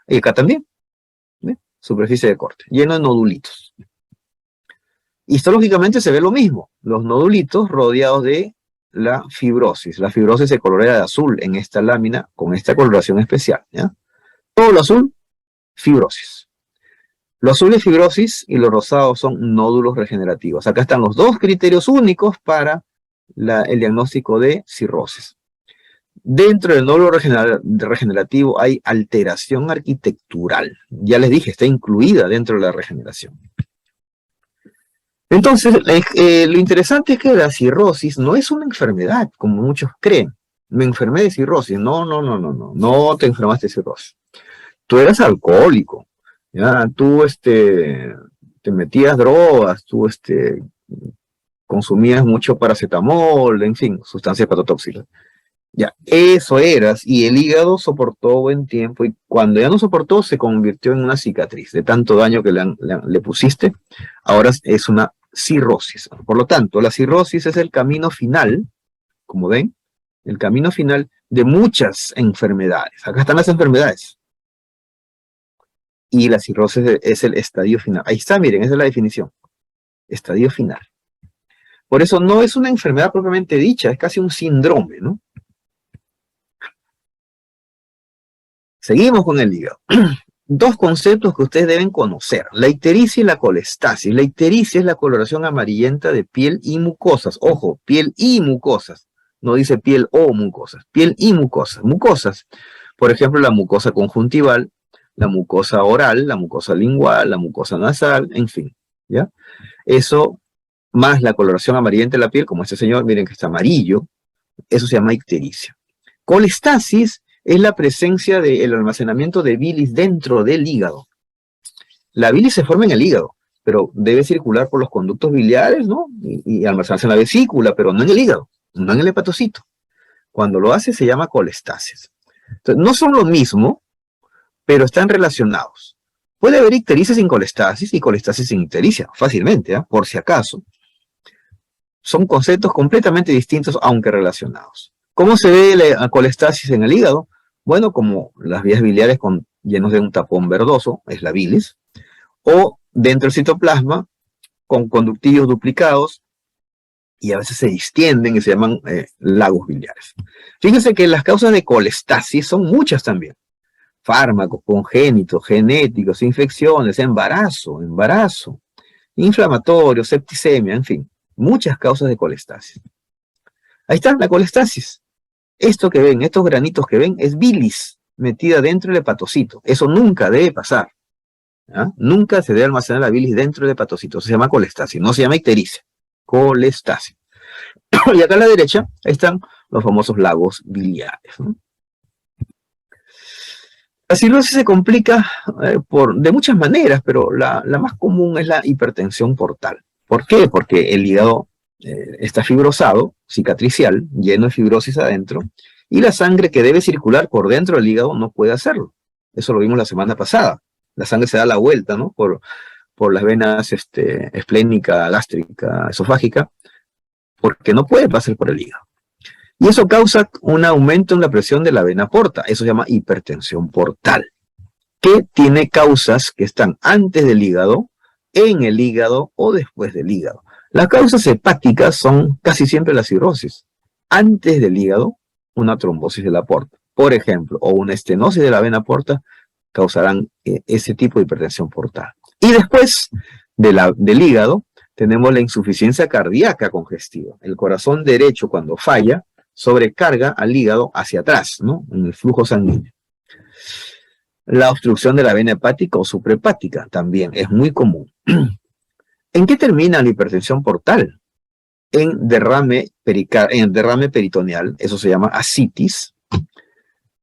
Y acá también, ¿ve? Superficie de corte, lleno de nodulitos. Histológicamente se ve lo mismo, los nodulitos rodeados de la fibrosis. La fibrosis se colorea de azul en esta lámina con esta coloración especial, ¿ya? Todo lo azul, fibrosis. Lo azul es fibrosis y los rosados son nódulos regenerativos. Acá están los 2 criterios únicos para el diagnóstico de cirrosis. Dentro del nódulo regenerativo hay alteración arquitectural. Ya les dije, está incluida dentro de la regeneración. Entonces, lo interesante es que la cirrosis no es una enfermedad, como muchos creen. Me enfermé de cirrosis. No te enfermaste de cirrosis. Tú eras alcohólico, ¿ya? Tú te metías drogas, tú consumías mucho paracetamol, en fin, sustancias hepatotóxicas. Ya, eso eras, y el hígado soportó buen tiempo, y cuando ya no soportó, se convirtió en una cicatriz, de tanto daño que le pusiste, ahora es una cirrosis. Por lo tanto, la cirrosis es el camino final, como ven, el camino final de muchas enfermedades. Acá están las enfermedades. Y la cirrosis es el estadio final. Ahí está, miren, esa es la definición. Estadio final. Por eso no es una enfermedad propiamente dicha, es casi un síndrome, ¿no? Seguimos con el hígado. 2 conceptos que ustedes deben conocer: la ictericia y la colestasis. La ictericia es la coloración amarillenta de piel y mucosas. Ojo, piel y mucosas. No dice piel o mucosas. Piel y mucosas. Mucosas. Por ejemplo, la mucosa conjuntival, la mucosa oral, la mucosa lingual, la mucosa nasal, en fin, ¿ya? Eso, más la coloración amarillenta de la piel, como este señor, miren que está amarillo, eso se llama ictericia. Colestasis es la presencia del almacenamiento de bilis dentro del hígado. La bilis se forma en el hígado, pero debe circular por los conductos biliares, ¿no? Y almacenarse en la vesícula, pero no en el hígado, no en el hepatocito. Cuando lo hace se llama colestasis. Entonces, no son lo mismo, pero están relacionados. Puede haber ictericia sin colestasis y colestasis sin ictericia, fácilmente, por si acaso. Son conceptos completamente distintos, aunque relacionados. ¿Cómo se ve la colestasis en el hígado? Bueno, como las vías biliares llenos de un tapón verdoso, es la bilis, o dentro del citoplasma, con conductillos duplicados, y a veces se distienden y se llaman lagos biliares. Fíjense que las causas de colestasis son muchas también. Fármacos, congénitos, genéticos, infecciones, embarazo, inflamatorio, septicemia, en fin, muchas causas de colestasis. Ahí está la colestasis. Esto que ven, estos granitos que ven, es bilis metida dentro del hepatocito. Eso nunca debe pasar. ¿Ah? Nunca se debe almacenar la bilis dentro del hepatocito. Se llama colestasis, no se llama ictericia. Colestasis. Y acá a la derecha están los famosos lagos biliares, ¿no? La cirrosis se complica de muchas maneras, pero la más común es la hipertensión portal. ¿Por qué? Porque el hígado está fibrosado, cicatricial, lleno de fibrosis adentro, y la sangre que debe circular por dentro del hígado no puede hacerlo. Eso lo vimos la semana pasada. La sangre se da la vuelta, ¿no? Por las venas esplénica, gástrica, esofágica, porque no puede pasar por el hígado. Y eso causa un aumento en la presión de la vena porta. Eso se llama hipertensión portal, que tiene causas que están antes del hígado, en el hígado o después del hígado. Las causas hepáticas son casi siempre la cirrosis. Antes del hígado, una trombosis de la porta, por ejemplo, o una estenosis de la vena porta, causarán ese tipo de hipertensión portal. Y después del hígado, tenemos la insuficiencia cardíaca congestiva. El corazón derecho, cuando falla, sobrecarga al hígado hacia atrás, ¿no? En el flujo sanguíneo. La obstrucción de la vena hepática o suprahepática también es muy común. ¿En qué termina la hipertensión portal? En derrame peritoneal, eso se llama ascitis.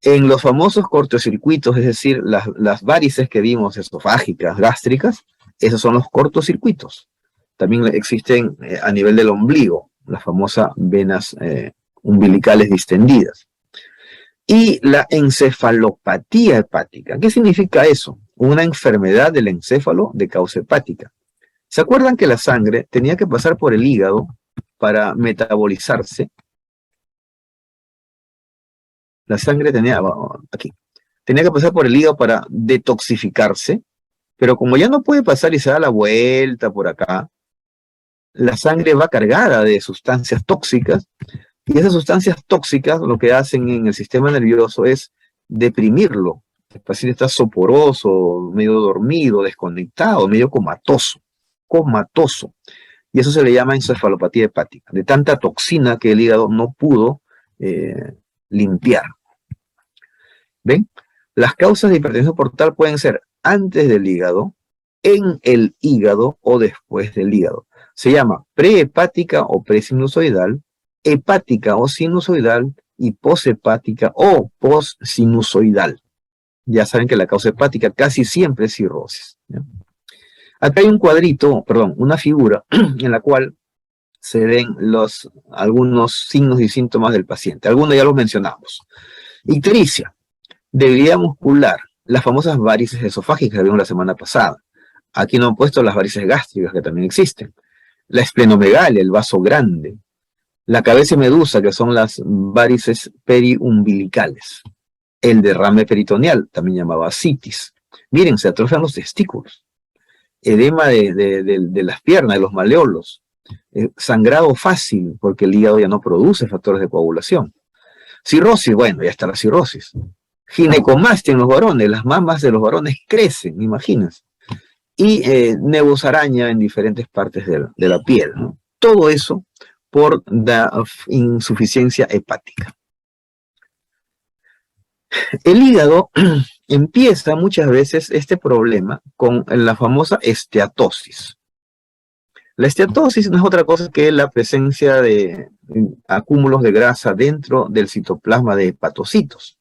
En los famosos cortocircuitos, es decir, las varices que vimos esofágicas, gástricas, esos son los cortocircuitos. También existen a nivel del ombligo, las famosas venas umbilicales distendidas. Y la encefalopatía hepática. ¿Qué significa eso? Una enfermedad del encéfalo de causa hepática. ¿Se acuerdan que la sangre tenía que pasar por el hígado para metabolizarse? La sangre tenía que pasar por el hígado para detoxificarse, pero como ya no puede pasar y se da la vuelta por acá, la sangre va cargada de sustancias tóxicas, y esas sustancias tóxicas lo que hacen en el sistema nervioso es deprimirlo. El paciente está soporoso, medio dormido, desconectado, medio comatoso. Y eso se le llama encefalopatía hepática, de tanta toxina que el hígado no pudo limpiar. ¿Ven? Las causas de hipertensión portal pueden ser antes del hígado, en el hígado o después del hígado. Se llama prehepática o presinusoidal, hepática o sinusoidal y poshepática o postsinusoidal. Ya saben que la causa hepática casi siempre es cirrosis, ¿ya? Acá hay un cuadrito, perdón, una figura en la cual se ven algunos signos y síntomas del paciente. Algunos ya los mencionamos. Ictericia, debilidad muscular, las famosas varices esofágicas que vimos la semana pasada. Aquí no han puesto las varices gástricas que también existen. La esplenomegalia, el vaso grande. La cabeza medusa, que son las varices periumbilicales. El derrame peritoneal, también llamado ascitis. Miren, se atrofian los testículos. Edema de las piernas, de los maleolos. Sangrado fácil, porque el hígado ya no produce factores de coagulación. Cirrosis, bueno, ya está la cirrosis. Ginecomastia en los varones, las mamas de los varones crecen, imagínense. Y nevus araña en diferentes partes de la piel, ¿no? Todo eso por la insuficiencia hepática. El hígado empieza muchas veces este problema con la famosa esteatosis. La esteatosis no es otra cosa que la presencia de acúmulos de grasa dentro del citoplasma de hepatocitos.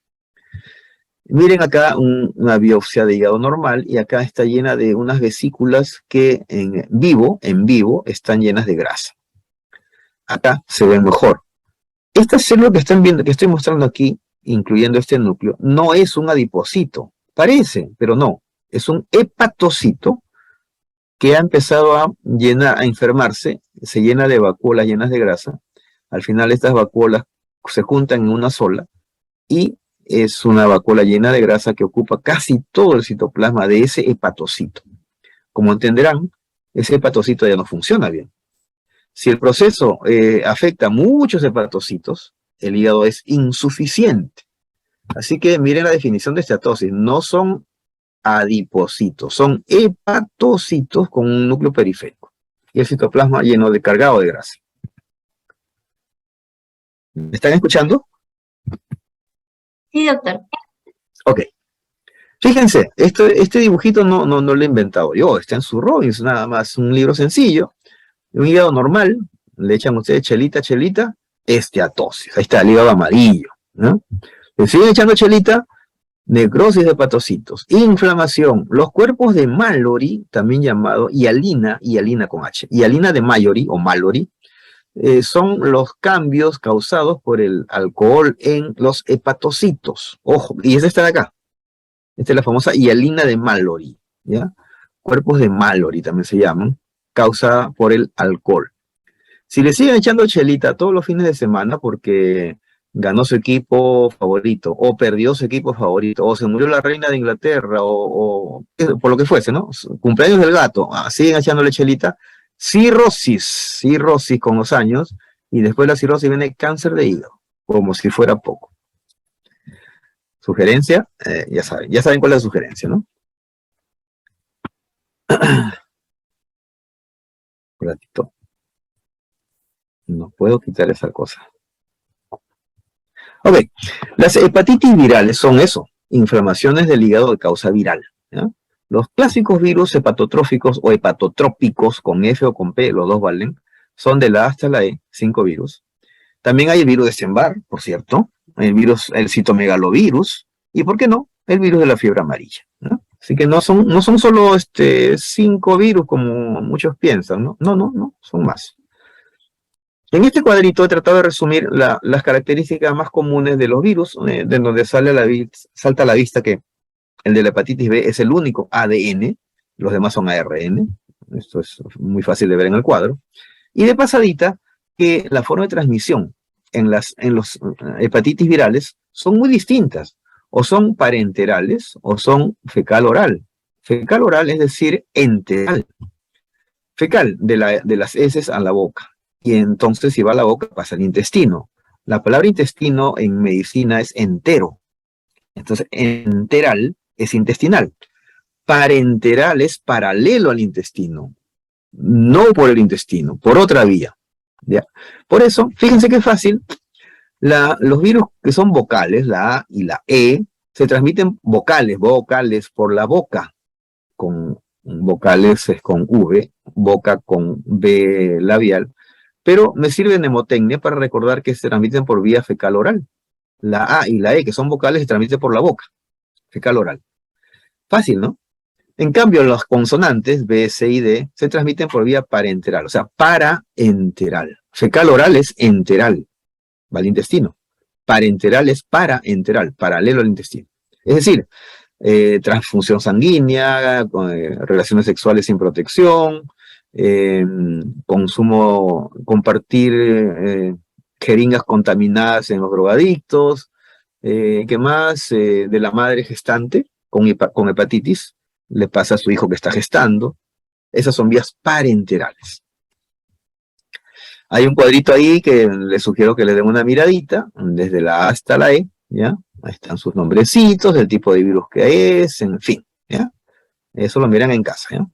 Miren acá una biopsia de hígado normal y acá está llena de unas vesículas que en vivo están llenas de grasa. Acá se ven mejor. Esta célula que están viendo, que estoy mostrando aquí, incluyendo este núcleo, no es un adipocito. Parece, pero no. Es un hepatocito que ha empezado a llenar, a enfermarse, se llena de vacuolas llenas de grasa. Al final estas vacuolas se juntan en una sola y es una vacuola llena de grasa que ocupa casi todo el citoplasma de ese hepatocito. Como entenderán, ese hepatocito ya no funciona bien. Si el proceso afecta a muchos hepatocitos, el hígado es insuficiente. Así que miren la definición de esteatosis. No son adipocitos, son hepatocitos con un núcleo periférico. Y el citoplasma lleno de cargado de grasa. ¿Me están escuchando? Sí, doctor. Ok. Fíjense, este dibujito no lo he inventado yo, está en su Robbins, nada más, un libro sencillo, un hígado normal, le echan ustedes chelita, esteatosis, ahí está el hígado amarillo, ¿no? Le siguen echando chelita, necrosis de hepatocitos, inflamación, los cuerpos de Mallory, también llamado hialina con H, hialina de Mallory o Mallory, son los cambios causados por el alcohol en los hepatocitos. Ojo, y es esta de acá. Esta es la famosa hialina de Mallory, ¿ya? Cuerpos de Mallory también se llaman, causada por el alcohol. Si le siguen echando chelita todos los fines de semana porque ganó su equipo favorito, o perdió su equipo favorito, o se murió la reina de Inglaterra, o por lo que fuese, ¿no? Cumpleaños del gato, siguen echándole chelita, cirrosis con los años, y después de la cirrosis viene cáncer de hígado, como si fuera poco. Sugerencia, ya saben cuál es la sugerencia, ¿no? Un ratito. No puedo quitar esa cosa. Ok, las hepatitis virales son eso, inflamaciones del hígado de causa viral, ¿ya? Los clásicos virus hepatotróficos o hepatotrópicos, con F o con P, los dos valen, son de la A hasta la E, 5 virus. También hay el virus de Epstein-Barr, por cierto, el citomegalovirus, y ¿por qué no? El virus de la fiebre amarilla, ¿no? Así que no son solo 5 virus como muchos piensan, ¿no? No, son más. En este cuadrito he tratado de resumir las características más comunes de los virus, de donde salta a la vista que el de la hepatitis B es el único ADN, los demás son ARN, esto es muy fácil de ver en el cuadro, y de pasadita que la forma de transmisión en los hepatitis virales son muy distintas, o son parenterales o son fecal-oral. Fecal-oral es decir, enteral. Fecal, de las heces a la boca. Y entonces si va a la boca pasa al intestino. La palabra intestino en medicina es entero. Entonces enteral es intestinal. Parenteral es paralelo al intestino. No por el intestino, por otra vía. ¿Ya? Por eso, fíjense qué fácil. Los virus que son vocales, la A y la E, se transmiten vocales por la boca, con vocales es con V, boca con B labial, pero me sirve de mnemotecnia para recordar que se transmiten por vía fecal-oral. La A y la E, que son vocales, se transmiten por la boca, fecal-oral. Fácil, ¿no? En cambio, las consonantes B, C y D se transmiten por vía parenteral, o sea, paraenteral. Fecal-oral es enteral, va al intestino. Parenteral es paraenteral, paralelo al intestino. Es decir, transfusión sanguínea, relaciones sexuales sin protección, compartir jeringas contaminadas en los drogadictos, ¿qué más? De la madre gestante con hepatitis, le pasa a su hijo que está gestando. Esas son vías parenterales. Hay un cuadrito ahí que les sugiero que le den una miradita, desde la A hasta la E, ¿ya? Ahí están sus nombrecitos, el tipo de virus que es, en fin, ¿ya? Eso lo miran en casa, ¿ya?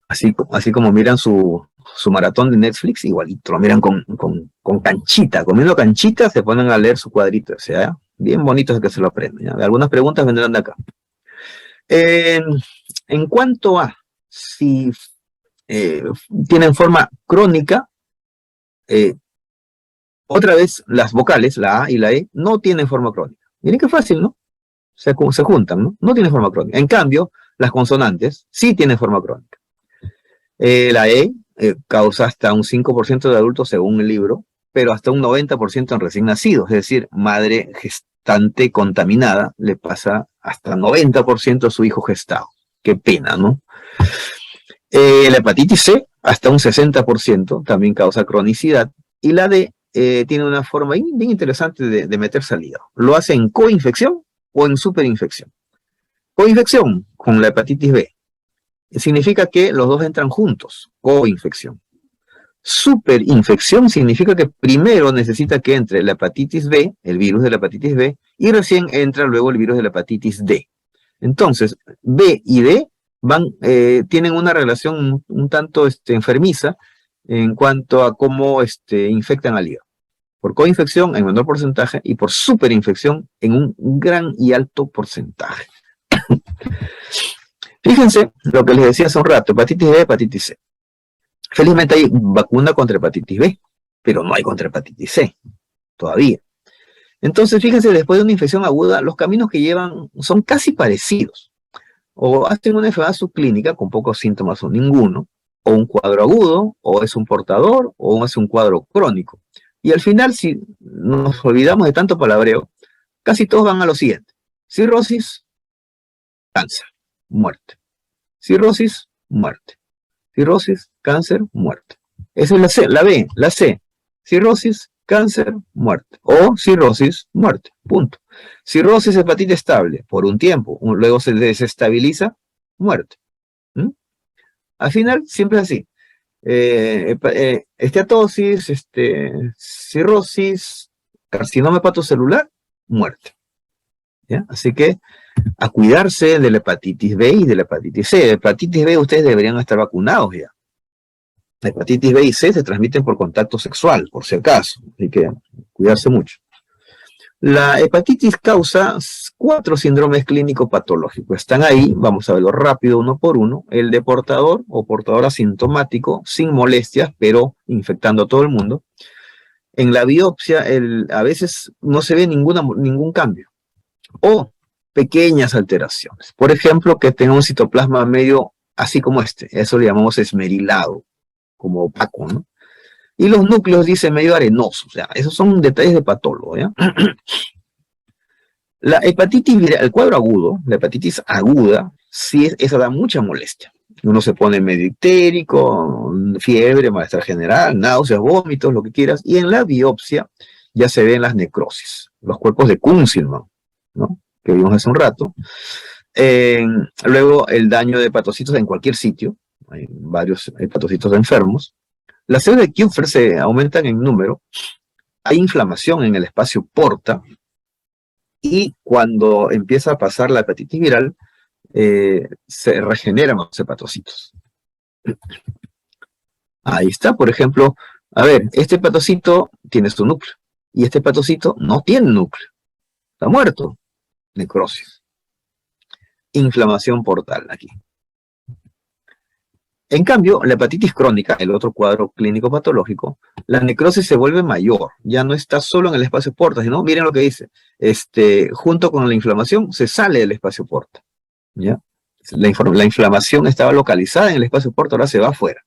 Así como miran su maratón de Netflix, igualito, lo miran con canchita, comiendo canchita, se ponen a leer su cuadrito, o sea, ¿ya? Bien bonito es que se lo aprenden, ¿ya? Algunas preguntas vendrán de acá. En cuanto a si tienen forma crónica, otra vez las vocales, la A y la E, no tienen forma crónica. Miren qué fácil, ¿no? Se juntan, ¿no? No tienen forma crónica. En cambio, las consonantes sí tienen forma crónica. La E causa hasta un 5% de adultos según el libro, pero hasta un 90% en recién nacidos, es decir, madre gestante contaminada le pasa hasta 90% a su hijo gestado. Qué pena, ¿no? La hepatitis C, hasta un 60%, también causa cronicidad, y la D tiene una forma bien interesante de meterse al hígado. Lo hace en coinfección o en superinfección. Coinfección con la hepatitis B significa que los dos entran juntos, coinfección. Superinfección significa que primero necesita que entre la hepatitis B, el virus de la hepatitis B, y recién entra luego el virus de la hepatitis D. Entonces, B y D tienen una relación un tanto enfermiza en cuanto a cómo infectan al hígado. Por coinfección en menor porcentaje y por superinfección en un gran y alto porcentaje. Fíjense lo que les decía hace un rato, hepatitis B, hepatitis C. Felizmente hay vacuna contra hepatitis B, pero no hay contra hepatitis C, todavía. Entonces, fíjense, después de una infección aguda, los caminos que llevan son casi parecidos. O hacen una enfermedad subclínica con pocos síntomas o ninguno, o un cuadro agudo, o es un portador, o es un cuadro crónico. Y al final, si nos olvidamos de tanto palabreo, casi todos van a lo siguiente. Cirrosis, cáncer, muerte. Cirrosis, muerte. Cirrosis, cáncer, muerte. Esa es la C, la B, la C. Cirrosis, cáncer, muerte. O cirrosis, muerte. Punto. Cirrosis, hepatitis estable, por un tiempo. Luego se desestabiliza, muerte. Al final, siempre es así. Esteatosis, cirrosis, carcinoma hepatocelular, muerte. ¿Ya? Así que a cuidarse de la hepatitis B y de la hepatitis C. La hepatitis B ustedes deberían estar vacunados ya. La hepatitis B y C se transmiten por contacto sexual, por si acaso. Así que cuidarse mucho. La hepatitis causa 4 síndromes clínicos patológicos. Están ahí, vamos a verlo rápido uno por uno. El de portador o portador asintomático, sin molestias, pero infectando a todo el mundo. En la biopsia, a veces no se ve ningún cambio. O pequeñas alteraciones. Por ejemplo, que tenga un citoplasma medio así como este. Eso le llamamos esmerilado, como opaco, ¿no? Y los núcleos, dice, medio arenosos. O sea, esos son detalles de patólogo, ¿ya? La hepatitis viral, el cuadro agudo, la hepatitis aguda, sí, esa da mucha molestia. Uno se pone medio ictérico, fiebre, malestar general, náuseas, vómitos, lo que quieras. Y en la biopsia ya se ven las necrosis, los cuerpos de Kunzelman, ¿no? Que vimos hace un rato. Luego el daño de hepatocitos en cualquier sitio. Hay varios hepatocitos enfermos. Las células de Kupffer se aumentan en número. Hay inflamación en el espacio porta. Y cuando empieza a pasar la hepatitis viral, se regeneran los hepatocitos. Ahí está, por ejemplo. A ver, este hepatocito tiene su núcleo. Y este hepatocito no tiene núcleo. Está muerto. Necrosis. Inflamación portal aquí. En cambio, la hepatitis crónica, el otro cuadro clínico patológico, la necrosis se vuelve mayor. Ya no está solo en el espacio porta, sino, miren lo que dice, junto con la inflamación se sale del espacio porta. ¿Ya? La inflamación estaba localizada en el espacio porta, ahora se va afuera.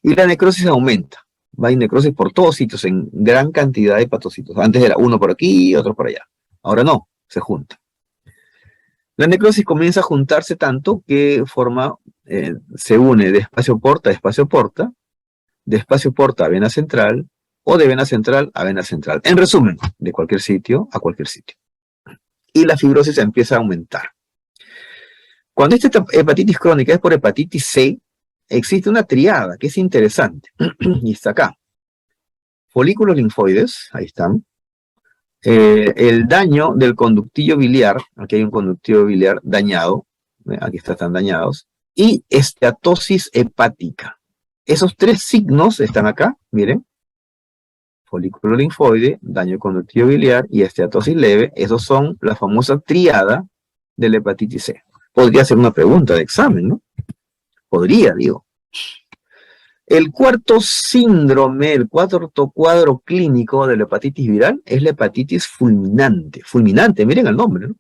Y la necrosis aumenta. Hay necrosis por todos sitios, en gran cantidad de hepatocitos. Antes era uno por aquí y otro por allá. Ahora no, se junta. La necrosis comienza a juntarse tanto que se une de espacio porta a espacio porta, de espacio porta a vena central, o de vena central a vena central. En resumen, de cualquier sitio a cualquier sitio. Y la fibrosis empieza a aumentar. Cuando esta hepatitis crónica es por hepatitis C, existe una triada que es interesante. Y está acá. Folículos linfoides, ahí están. El daño del conductillo biliar, aquí hay un conductillo biliar dañado, aquí están dañados, y esteatosis hepática. Esos 3 signos están acá, miren, folículo linfoide, daño del conductillo biliar y esteatosis leve. Esos son la famosa triada de la hepatitis C. Podría ser una pregunta de examen, ¿no? Podría, digo. El cuarto síndrome, el cuarto cuadro clínico de la hepatitis viral es la hepatitis fulminante. Fulminante, miren el nombre, ¿no?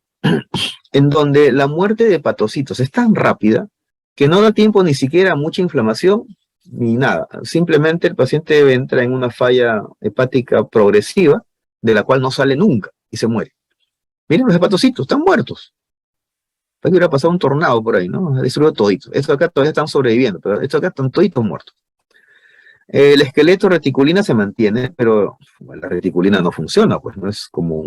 En donde la muerte de hepatocitos es tan rápida que no da tiempo ni siquiera a mucha inflamación ni nada. Simplemente el paciente entra en una falla hepática progresiva, de la cual no sale nunca y se muere. Miren los hepatocitos, están muertos. Parece que hubiera pasado un tornado por ahí, ¿no? Ha destruido toditos. Estos acá todavía están sobreviviendo, pero estos acá están toditos muertos. El esqueleto reticulina se mantiene, pero bueno, la reticulina no funciona, pues no es como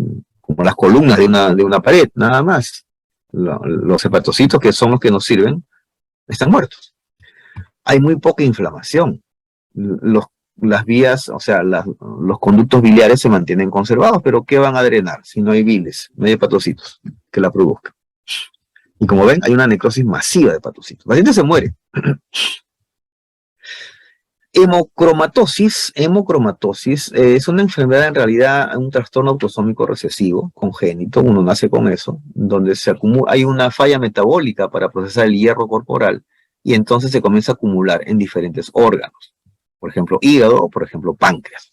las columnas de una pared, nada más. Los hepatocitos, que son los que nos sirven, están muertos. Hay muy poca inflamación. Las vías, o sea, los conductos biliares se mantienen conservados, pero ¿qué van a drenar si no hay bilis, no hay hepatocitos que la produzcan? Y como ven, hay una necrosis masiva de hepatocitos. El paciente se muere. Hemocromatosis es una enfermedad, en realidad, un trastorno autosómico recesivo, congénito, uno nace con eso, donde hay una falla metabólica para procesar el hierro corporal y entonces se comienza a acumular en diferentes órganos, por ejemplo, hígado o por ejemplo, páncreas.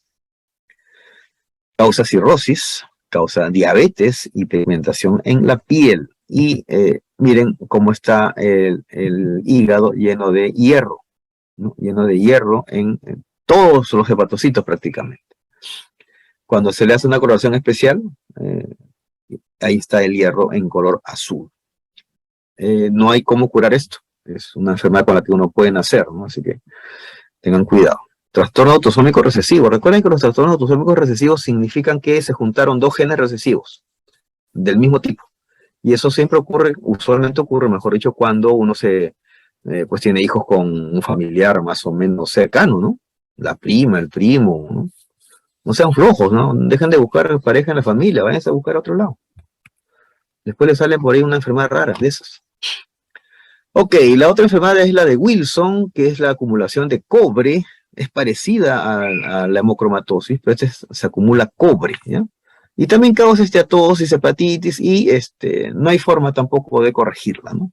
Causa cirrosis, causa diabetes y pigmentación en la piel. Y miren cómo está el hígado lleno de hierro, ¿no? Lleno de hierro en todos los hepatocitos prácticamente. Cuando se le hace una coloración especial, ahí está el hierro en color azul. No hay cómo curar esto. Es una enfermedad con la que uno puede nacer, ¿no? Así que tengan cuidado. Trastorno autosómico recesivo. Recuerden que los trastornos autosómicos recesivos significan que se juntaron dos genes recesivos del mismo tipo. Y eso siempre ocurre, usualmente ocurre, mejor dicho, cuando uno pues tiene hijos con un familiar más o menos cercano, ¿no? La prima, el primo, ¿no? No sean flojos, ¿no? Dejen de buscar pareja en la familia, váyanse a buscar a otro lado. Después les sale por ahí una enfermedad rara de esas. Ok, la otra enfermedad es la de Wilson, que es la acumulación de cobre. Es parecida a la hemocromatosis, pero se acumula cobre, ¿ya? Y también causa esteatosis, hepatitis, y no hay forma tampoco de corregirla, ¿no?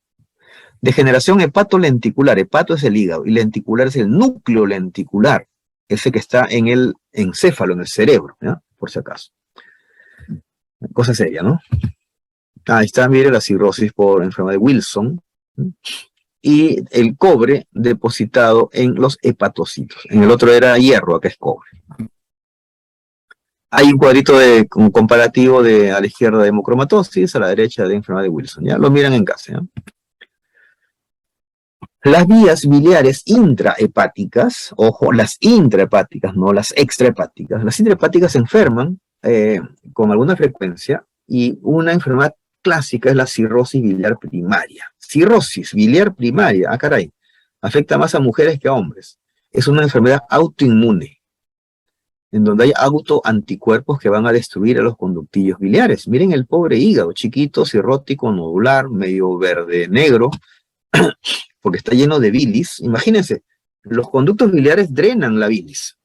Degeneración hepatolenticular. Hepato es el hígado y lenticular es el núcleo lenticular, ese que está en el encéfalo, en el cerebro, ¿ya? Por si acaso. Cosa seria, ¿no? Ahí está, mire, la cirrosis por enfermedad de Wilson, ¿sí? Y el cobre depositado en los hepatocitos. En el otro era hierro, acá es cobre. Hay un cuadrito un comparativo a la izquierda de hemocromatosis, a la derecha de enfermedad de Wilson. Ya lo miran en casa, ¿ya? Las vías biliares intrahepáticas, ojo, las intrahepáticas, no las extrahepáticas. Las intrahepáticas se enferman con alguna frecuencia y una enfermedad clásica es la cirrosis biliar primaria. Cirrosis biliar primaria, ah caray, afecta más a mujeres que a hombres. Es una enfermedad autoinmune, en donde hay autoanticuerpos que van a destruir a los conductillos biliares. Miren el pobre hígado, chiquito, cirrótico, nodular, medio verde-negro, porque está lleno de bilis. Imagínense, los conductos biliares drenan la bilis.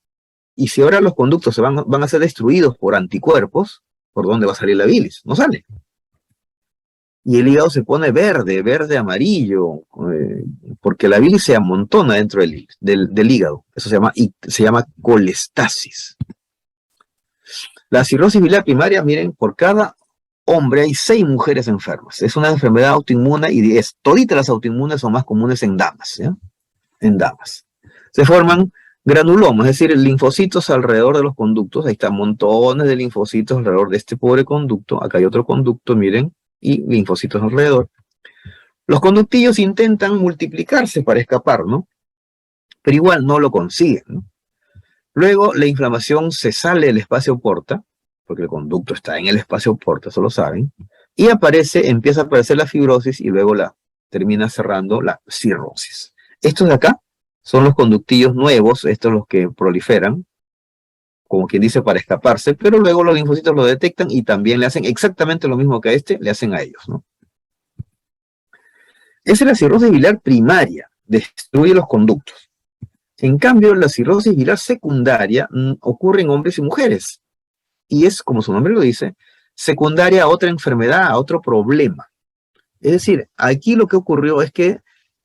Y si ahora los conductos van a ser destruidos por anticuerpos, ¿por dónde va a salir la bilis? No sale. Y el hígado se pone verde, amarillo, porque la bilis se amontona dentro del hígado. Eso se llama colestasis. La cirrosis biliar primaria, miren, por cada hombre hay 6 mujeres enfermas. Es una enfermedad autoinmune y toditas las autoinmunes son más comunes en damas, ¿ya? En damas. Se forman granulomas, es decir, linfocitos alrededor de los conductos. Ahí están montones de linfocitos alrededor de este pobre conducto. Acá hay otro conducto, miren, y linfocitos alrededor. Los conductillos intentan multiplicarse para escapar, ¿no? Pero igual no lo consiguen, ¿no? Luego la inflamación se sale del espacio porta, porque el conducto está en el espacio porta, eso lo saben, y empieza a aparecer la fibrosis y luego termina cerrando la cirrosis. Estos de acá son los conductillos nuevos, estos los que proliferan, como quien dice, para escaparse, pero luego los linfocitos lo detectan y también le hacen exactamente lo mismo que a le hacen a ellos, ¿no? Esa es la cirrosis biliar primaria, destruye los conductos. En cambio, la cirrosis biliar secundaria ocurre en hombres y mujeres. Y es, como su nombre lo dice, secundaria a otra enfermedad, a otro problema. Es decir, aquí lo que ocurrió es que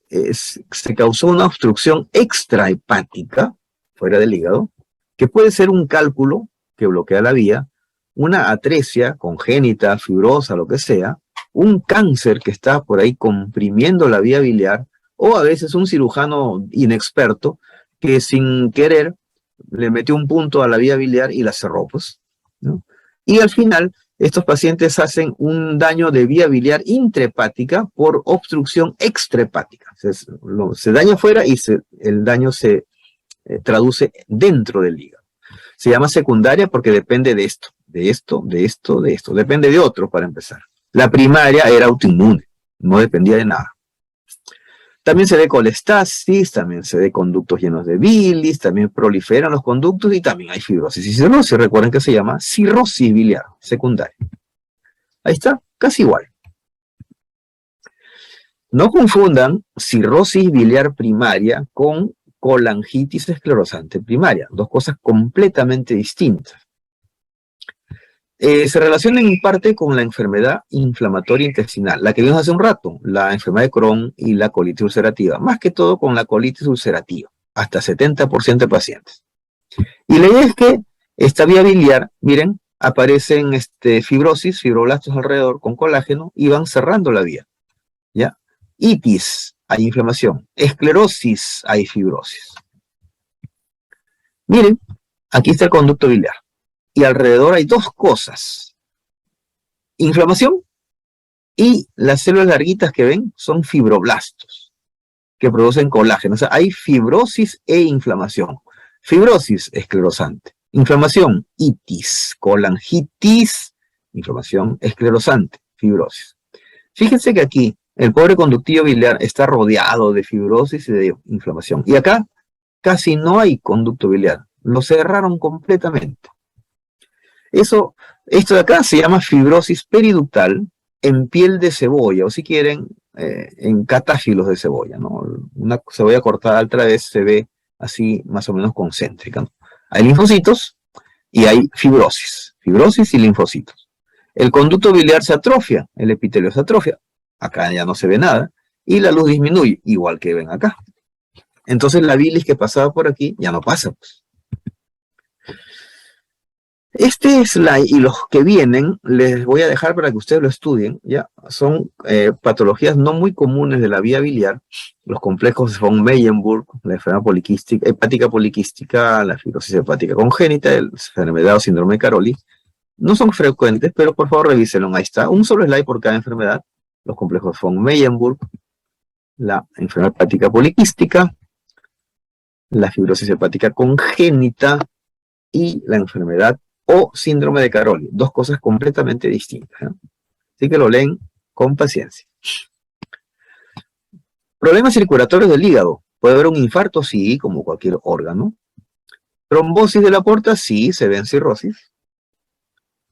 se causó una obstrucción extrahepática, fuera del hígado, que puede ser un cálculo que bloquea la vía, una atresia congénita, fibrosa, lo que sea, un cáncer que está por ahí comprimiendo la vía biliar, o a veces un cirujano inexperto que sin querer le metió un punto a la vía biliar y la cerró, pues, ¿no? Y al final, estos pacientes hacen un daño de vía biliar intrahepática por obstrucción extrahepática. Se daña afuera y el daño se traduce dentro del hígado. Se llama secundaria porque depende de esto, de esto, de esto, de esto. Depende de otro para empezar. La primaria era autoinmune, no dependía de nada. También se ve colestasis, también se ve conductos llenos de bilis, también proliferan los conductos y también hay fibrosis y cirrosis. Recuerden que se llama cirrosis biliar secundaria. Ahí está, casi igual. No confundan cirrosis biliar primaria con colangitis esclerosante primaria, dos cosas completamente distintas. Se relaciona en parte con la enfermedad inflamatoria intestinal, la que vimos hace un rato, la enfermedad de Crohn y la colitis ulcerativa, más que todo con la colitis ulcerativa, hasta 70% de pacientes. Y la idea es que esta vía biliar, miren, aparecen fibrosis, fibroblastos alrededor con colágeno y van cerrando la vía, ¿ya? Itis, hay inflamación. Esclerosis, hay fibrosis. Miren, aquí está el conducto biliar. Y alrededor hay dos cosas. Inflamación y las células larguitas que ven son fibroblastos que producen colágeno. O sea, hay fibrosis e inflamación. Fibrosis esclerosante. Inflamación, itis, colangitis, inflamación esclerosante, fibrosis. Fíjense que aquí el pobre conductillo biliar está rodeado de fibrosis y de inflamación. Y acá casi no hay conducto biliar. Lo cerraron completamente. Esto de acá se llama fibrosis periductal en piel de cebolla, o si quieren, en catáfilos de cebolla, ¿no? Una cebolla cortada otra vez se ve así más o menos concéntrica, ¿no? Hay linfocitos y hay fibrosis y linfocitos. El conducto biliar se atrofia, el epitelio se atrofia, acá ya no se ve nada, y la luz disminuye, igual que ven acá. Entonces la bilis que pasaba por aquí ya no pasa, pues. Este slide y los que vienen les voy a dejar para que ustedes lo estudien, ¿ya? Son patologías no muy comunes de la vía biliar, los complejos von Meyenburg, la enfermedad poliquística, hepática poliquística, la fibrosis hepática congénita, la enfermedad o síndrome de Caroli. No son frecuentes, pero por favor revísenlo, ahí está, un solo slide por cada enfermedad, los complejos von Meyenburg, la enfermedad hepática poliquística, la fibrosis hepática congénita y la enfermedad o síndrome de Caroli, dos cosas completamente distintas, ¿no? Así que lo leen con paciencia. Problemas circulatorios del hígado. ¿Puede haber un infarto? Sí, como cualquier órgano. Trombosis de la aorta, sí, se ve en cirrosis.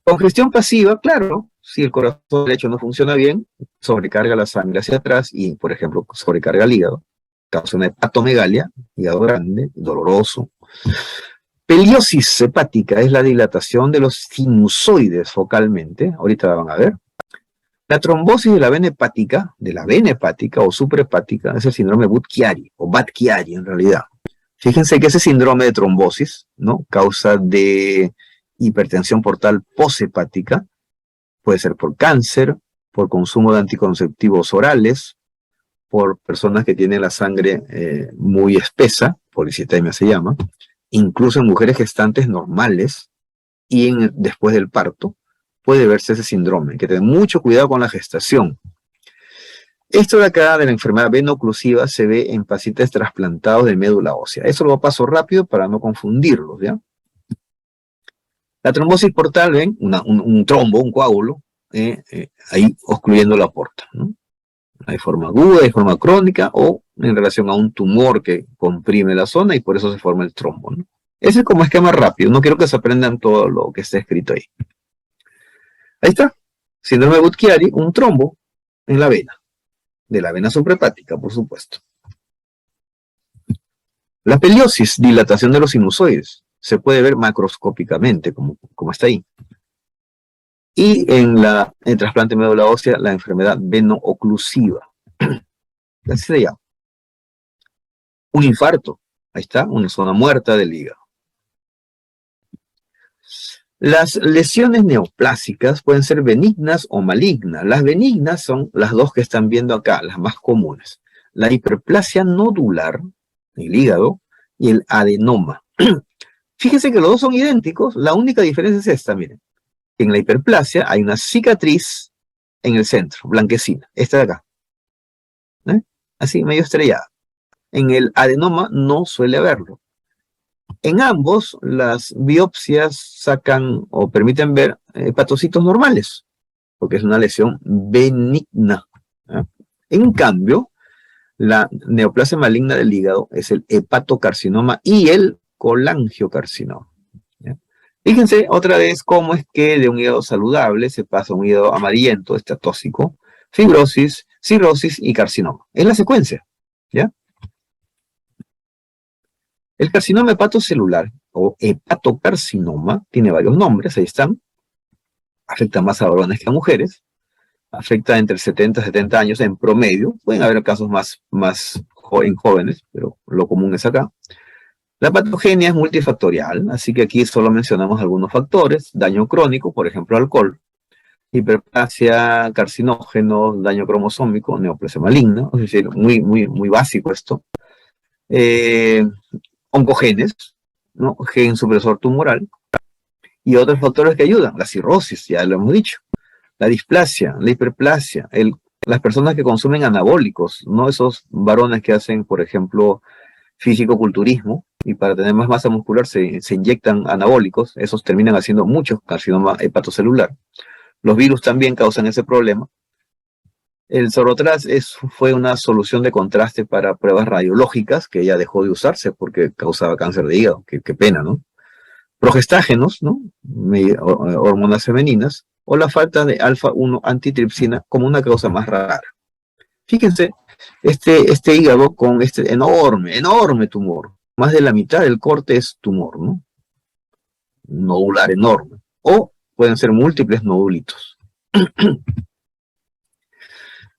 Congestión pasiva, claro, si el corazón derecho no funciona bien, sobrecarga la sangre hacia atrás y, por ejemplo, sobrecarga el hígado, causa una hepatomegalia, hígado grande, doloroso. Peliosis hepática es la dilatación de los sinusoides focalmente, ahorita van a ver. La trombosis de la vena hepática o suprahepática es el síndrome Budd-Chiari o Budd-Chiari en realidad. Fíjense que ese síndrome de trombosis, ¿no? Causa de hipertensión portal poshepática, puede ser por cáncer, por consumo de anticonceptivos orales, por personas que tienen la sangre muy espesa, policitemia se llama, incluso en mujeres gestantes normales y después del parto, puede verse ese síndrome. Hay que tener mucho cuidado con la gestación. Esto de acá, de la enfermedad veno-oclusiva, se ve en pacientes trasplantados de médula ósea. Eso lo paso rápido para no confundirlos, ¿ya? La trombosis portal, ven, un trombo, un coágulo, ahí obstruyendo la aorta, ¿no? Hay forma aguda, hay forma crónica o en relación a un tumor que comprime la zona y por eso se forma el trombo, ¿no? Ese es como esquema rápido, no quiero que se aprendan todo lo que está escrito ahí. Ahí está, síndrome de Budd-Chiari, un trombo en la vena, de la vena suprahepática, por supuesto. La peliosis, dilatación de los sinusoides, se puede ver macroscópicamente, como está ahí. Y en el trasplante de médula ósea, la enfermedad veno-oclusiva. Así se llama. Un infarto, ahí está, una zona muerta del hígado. Las lesiones neoplásicas pueden ser benignas o malignas. Las benignas son las dos que están viendo acá, las más comunes. La hiperplasia nodular, el hígado, y el adenoma. Fíjense que los dos son idénticos, la única diferencia es esta, miren. En la hiperplasia hay una cicatriz en el centro, blanquecina, esta de acá. Así, medio estrellada. En el adenoma no suele haberlo. En ambos, las biopsias sacan o permiten ver hepatocitos normales, porque es una lesión benigna. En cambio, la neoplasia maligna del hígado es el hepatocarcinoma y el colangiocarcinoma. Fíjense otra vez cómo es que de un hígado saludable se pasa a un hígado amarillento, estatóxico, fibrosis, cirrosis y carcinoma. Es la secuencia, ¿ya? El carcinoma hepatocelular o hepatocarcinoma tiene varios nombres, ahí están. Afecta más a varones que a mujeres. Afecta entre 70 y 70 años en promedio. Pueden haber casos más jóvenes, pero lo común es acá. La patogenia es multifactorial, así que aquí solo mencionamos algunos factores. Daño crónico, por ejemplo, alcohol. Hiperplasia, carcinógenos, daño cromosómico, neoplasia maligna. Es decir, muy básico esto. Oncogenes, ¿no? Gen supresor tumoral. Y otros factores que ayudan. La cirrosis, ya lo hemos dicho. La displasia, la hiperplasia, las personas que consumen anabólicos, no esos varones que hacen, por ejemplo, físico-culturismo, y para tener más masa muscular se inyectan anabólicos, esos terminan haciendo mucho carcinoma hepatocelular. Los virus también causan ese problema. El Zorotraz fue una solución de contraste para pruebas radiológicas que ya dejó de usarse porque causaba cáncer de hígado, qué pena, ¿no? Progestágenos, ¿no? Hormonas femeninas, o la falta de alfa-1 antitripsina como una causa más rara. Fíjense, este hígado con este enorme tumor, más de la mitad del corte es tumor, ¿no? Nodular enorme, o pueden ser múltiples nodulitos.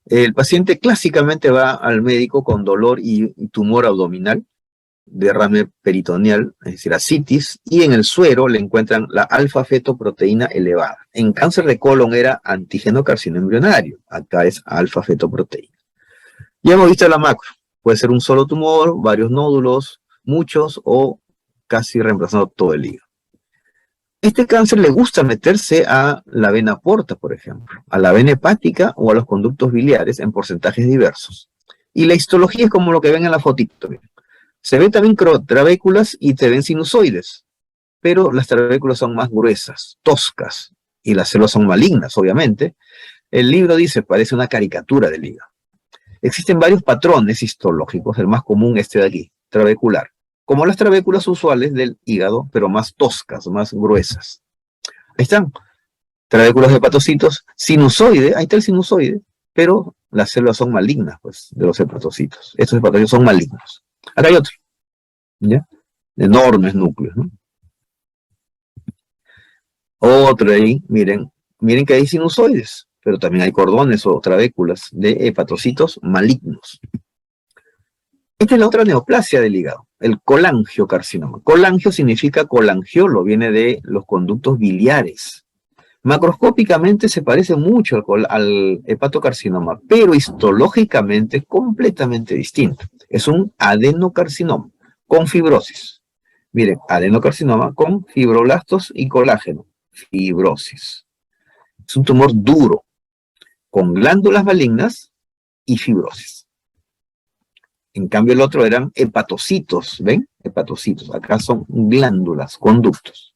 El paciente clásicamente va al médico con dolor y tumor abdominal, derrame peritoneal, es decir, ascitis, y en el suero le encuentran la alfa-fetoproteína elevada. En cáncer de colon era antígeno carcinoembrionario, acá es alfa-fetoproteína. Ya hemos visto la macro, puede ser un solo tumor, varios nódulos, muchos o casi reemplazando todo el hígado. Este cáncer le gusta meterse a la vena porta, por ejemplo, a la vena hepática o a los conductos biliares en porcentajes diversos. Y la histología es como lo que ven en la fotito. Se ven también trabéculas y se ven sinusoides, pero las trabéculas son más gruesas, toscas, y las células son malignas, obviamente. El libro dice, parece una caricatura del hígado. Existen varios patrones histológicos, el más común este de aquí, trabecular, como las trabéculas usuales del hígado, pero más toscas, más gruesas. Ahí están, trabéculas de hepatocitos, sinusoide, ahí está el sinusoide, pero las células son malignas, pues, de los hepatocitos. Estos hepatocitos son malignos. Acá hay otro, ¿ya? Enormes núcleos, ¿no? Otro ahí, miren que hay sinusoides, pero también hay cordones o trabéculas de hepatocitos malignos. Esta es la otra neoplasia del hígado, el colangiocarcinoma. Colangio significa colangiolo, viene de los conductos biliares. Macroscópicamente se parece mucho al hepatocarcinoma, pero histológicamente es completamente distinto. Es un adenocarcinoma con fibrosis. Miren, adenocarcinoma con fibroblastos y colágeno. Fibrosis. Es un tumor duro, con glándulas malignas y fibrosis. En cambio el otro eran hepatocitos, ¿ven? Hepatocitos. Acá son glándulas, conductos.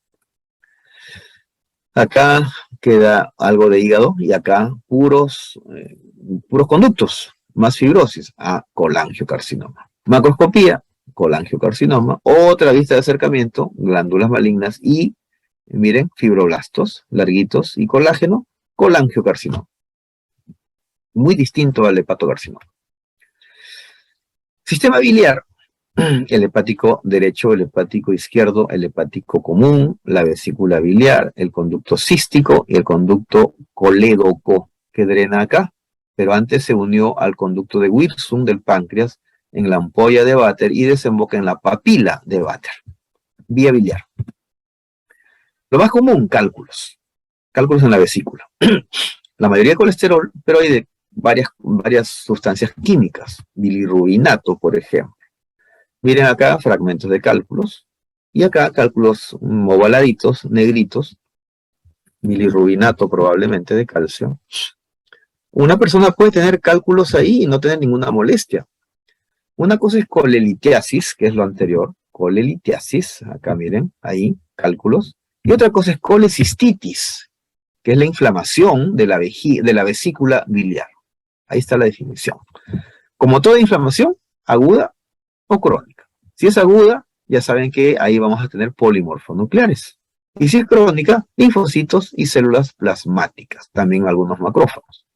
Acá queda algo de hígado y acá puros conductos, más fibrosis, a colangiocarcinoma. Macroscopía, colangiocarcinoma. Otra vista de acercamiento, glándulas malignas y, miren, fibroblastos, larguitos y colágeno, colangiocarcinoma. Muy distinto al hepatocarcinoma. Sistema biliar. El hepático derecho, el hepático izquierdo, el hepático común, la vesícula biliar, el conducto cístico y el conducto colédoco que drena acá, pero antes se unió al conducto de Wirsung del páncreas en la ampolla de Vater y desemboca en la papila de Vater. Vía biliar. Lo más común, cálculos en la vesícula. La mayoría de colesterol, pero hay de varias sustancias químicas, bilirrubinato, por ejemplo. Miren acá fragmentos de cálculos. Y acá cálculos ovaladitos, negritos, bilirrubinato probablemente de calcio. Una persona puede tener cálculos ahí y no tener ninguna molestia. Una cosa es colelitiasis, que es lo anterior. Colelitiasis, acá miren, ahí, cálculos. Y otra cosa es colecistitis, que es la inflamación de la vesícula biliar. Ahí está la definición. Como toda inflamación, aguda o crónica. Si es aguda, ya saben que ahí vamos a tener polimorfonucleares. Y si es crónica, linfocitos y células plasmáticas, también algunos macrófagos.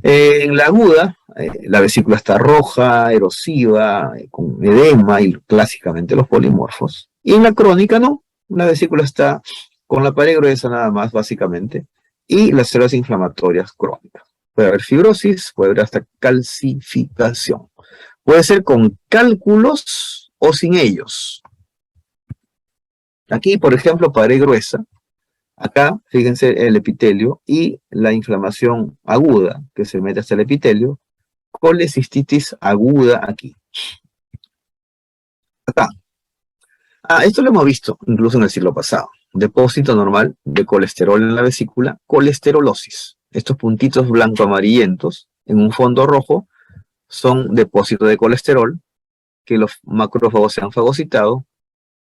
En la aguda, la vesícula está roja, erosiva, con edema y clásicamente los polimorfos. Y en la crónica no, la vesícula está con la pared gruesa nada más, básicamente, y las células inflamatorias crónicas. Puede haber fibrosis, puede haber hasta calcificación. Puede ser con cálculos o sin ellos. Aquí, por ejemplo, pared gruesa. Acá, fíjense el epitelio y la inflamación aguda que se mete hasta el epitelio, colecistitis aguda aquí. Acá. Esto lo hemos visto incluso en el siglo pasado. Depósito normal de colesterol en la vesícula, colesterolosis. Estos puntitos blanco-amarillentos en un fondo rojo son depósitos de colesterol que los macrófagos se han fagocitado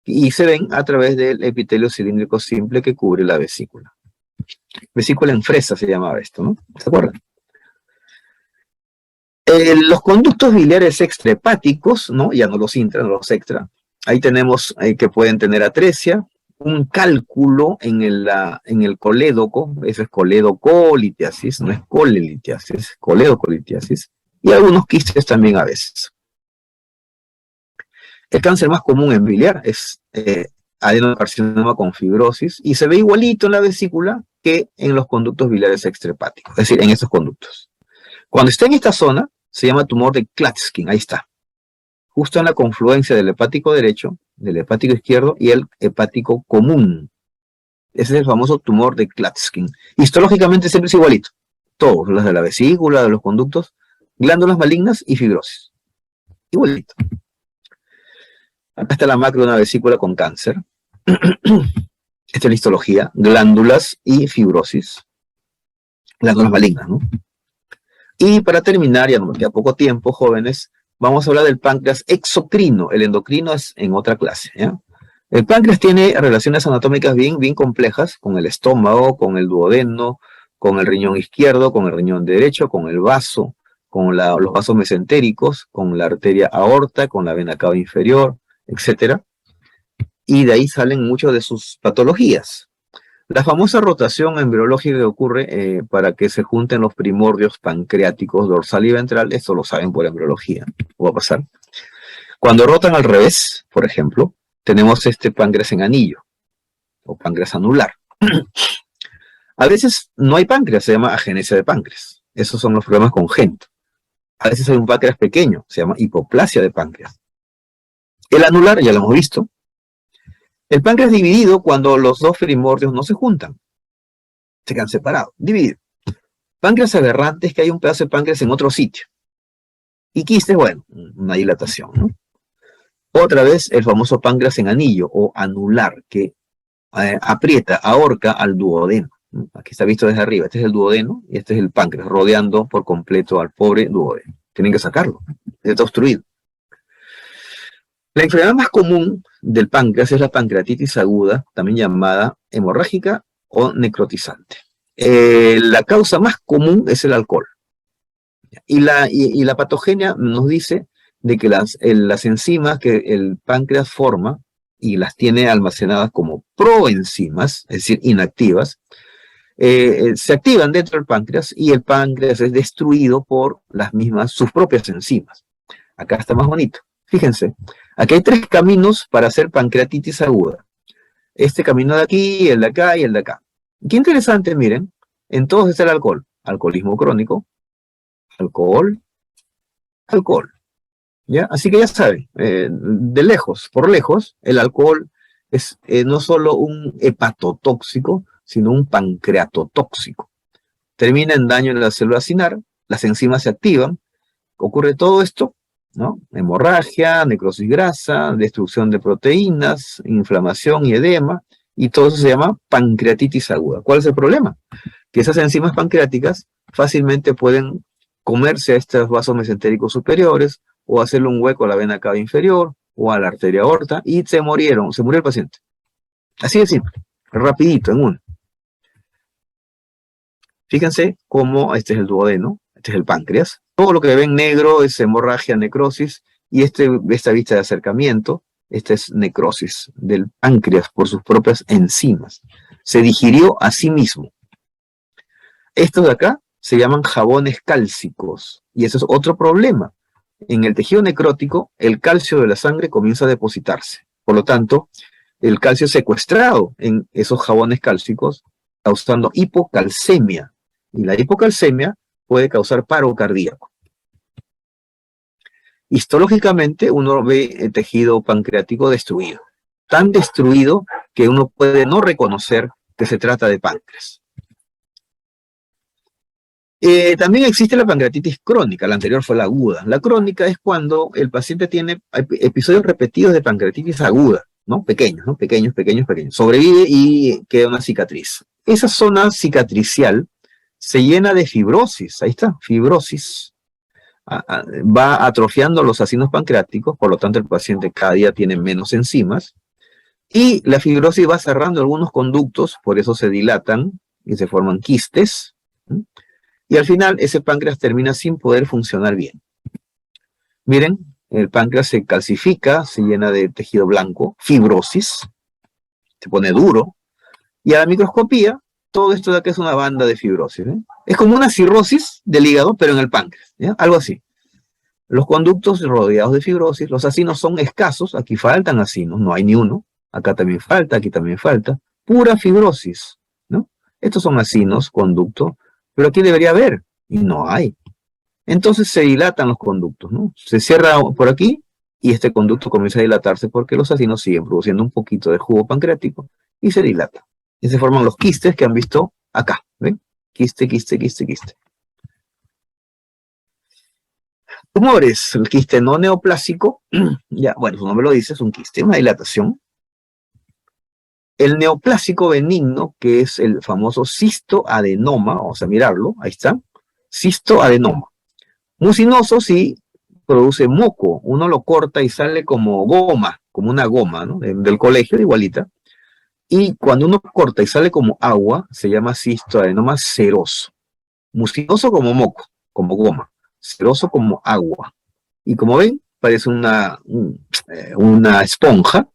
y se ven a través del epitelio cilíndrico simple que cubre la vesícula. Vesícula en fresa se llamaba esto, ¿no? ¿Se acuerdan? Los conductos biliares extrahepáticos, ¿no? Ya no los intra, no los extra. Ahí tenemos que pueden tener atresia, un cálculo en el colédoco, eso es coledocolitiasis, no es colelitiasis, coledocolitiasis, y algunos quistes también a veces. El cáncer más común en biliar es adenocarcinoma con fibrosis y se ve igualito en la vesícula que en los conductos biliares extrahepáticos, es decir, en estos conductos. Cuando está en esta zona, se llama tumor de Klatskin, ahí está. Justo en la confluencia del hepático derecho, del hepático izquierdo y el hepático común. Ese es el famoso tumor de Klatskin. Histológicamente siempre es igualito. Todos, los de la vesícula, de los conductos, glándulas malignas y fibrosis. Igualito. Acá está la macro de una vesícula con cáncer. Esta es la histología. Glándulas y fibrosis. Glándulas malignas, ¿no? Y para terminar, ya nos queda poco tiempo, jóvenes, vamos a hablar del páncreas exocrino. El endocrino es en otra clase, ¿ya? El páncreas tiene relaciones anatómicas bien complejas con el estómago, con el duodeno, con el riñón izquierdo, con el riñón derecho, con el vaso, con los vasos mesentéricos, con la arteria aorta, con la vena cava inferior, etcétera. Y de ahí salen muchas de sus patologías. La famosa rotación embriológica que ocurre para que se junten los primordios pancreáticos dorsal y ventral, esto lo saben por embriología, va a pasar. Cuando rotan al revés, por ejemplo, tenemos este páncreas en anillo, o páncreas anular. A veces no hay páncreas, se llama agenesia de páncreas. Esos son los problemas congénitos. A veces hay un páncreas pequeño, se llama hipoplasia de páncreas. El anular, ya lo hemos visto. El páncreas dividido cuando los dos primordios no se juntan. Se quedan separados, dividido. Páncreas aberrante es que hay un pedazo de páncreas en otro sitio. Y quistes, bueno, una dilatación, ¿no? Otra vez el famoso páncreas en anillo o anular, que aprieta, ahorca al duodeno. Aquí está visto desde arriba. Este es el duodeno y este es el páncreas, rodeando por completo al pobre duodeno. Tienen que sacarlo, está obstruido. La enfermedad más común del páncreas es la pancreatitis aguda, también llamada hemorrágica o necrotizante. La causa más común es el alcohol. Y la patogenia nos dice de que las enzimas que el páncreas forma y las tiene almacenadas como proenzimas, es decir, inactivas, se activan dentro del páncreas y el páncreas es destruido por sus propias enzimas. Acá está más bonito. Fíjense, aquí hay 3 caminos para hacer pancreatitis aguda. Este camino de aquí, el de acá y el de acá. Qué interesante, miren, en todos está el alcohol. Alcoholismo crónico, alcohol, ¿ya? Así que ya saben, de lejos, por lejos, el alcohol es no solo un hepatotóxico, sino un pancreatotóxico. Termina en daño en la célula cinar, las enzimas se activan, ocurre todo esto ¿no? Hemorragia, necrosis grasa, destrucción de proteínas, inflamación y edema, y todo eso se llama pancreatitis aguda. ¿Cuál es el problema? Que esas enzimas pancreáticas fácilmente pueden comerse a estos vasos mesentéricos superiores o hacerle un hueco a la vena cava inferior o a la arteria aorta y se murió el paciente. Así de simple, rapidito, en uno. Fíjense cómo este es el duodeno, este es el páncreas. Todo lo que ven negro es hemorragia, necrosis, y esta vista de acercamiento, esta es necrosis del páncreas por sus propias enzimas. Se digirió a sí mismo. Estos de acá se llaman jabones cálcicos, y eso es otro problema. En el tejido necrótico, el calcio de la sangre comienza a depositarse. Por lo tanto, el calcio es secuestrado en esos jabones cálcicos, causando hipocalcemia. Y la hipocalcemia puede causar paro cardíaco. Histológicamente, uno ve el tejido pancreático destruido. Tan destruido que uno puede no reconocer que se trata de páncreas. También existe la pancreatitis crónica, la anterior fue la aguda. La crónica es cuando el paciente tiene episodios repetidos de pancreatitis aguda, ¿no? Pequeños, ¿no? Pequeños. Sobrevive y queda una cicatriz. Esa zona cicatricial se llena de fibrosis, ahí está, fibrosis. Va atrofiando los acinos pancreáticos, por lo tanto el paciente cada día tiene menos enzimas, y la fibrosis va cerrando algunos conductos, por eso se dilatan y se forman quistes, ¿sí? Y al final ese páncreas termina sin poder funcionar bien. Miren, el páncreas se calcifica, se llena de tejido blanco, fibrosis, se pone duro, y a la microscopía, todo esto de acá es una banda de fibrosis, ¿eh? Es como una cirrosis del hígado, pero en el páncreas, ¿ya? Algo así. Los conductos rodeados de fibrosis, los acinos son escasos, aquí faltan acinos, no hay ni uno, acá también falta, aquí también falta, pura fibrosis, ¿no? Estos son acinos, conducto, pero aquí debería haber, y no hay. Entonces se dilatan los conductos, ¿no? Se cierra por aquí, y este conducto comienza a dilatarse porque los acinos siguen produciendo un poquito de jugo pancreático, y se dilata. Y se forman los quistes que han visto acá, ¿ven? Quiste. Tumores, el quiste no neoplásico, ya, bueno, su nombre lo dice, es un quiste, una dilatación. El neoplásico benigno, que es el famoso cistoadenoma, vamos a mirarlo, ahí está, cistoadenoma. Mucinoso sí produce moco, uno lo corta y sale como goma, como una goma, ¿no? Del colegio, igualita. Y cuando uno corta y sale como agua, se llama cistoadenoma seroso. Mucinoso como moco, como goma. Seroso como agua. Y como ven, parece una esponja.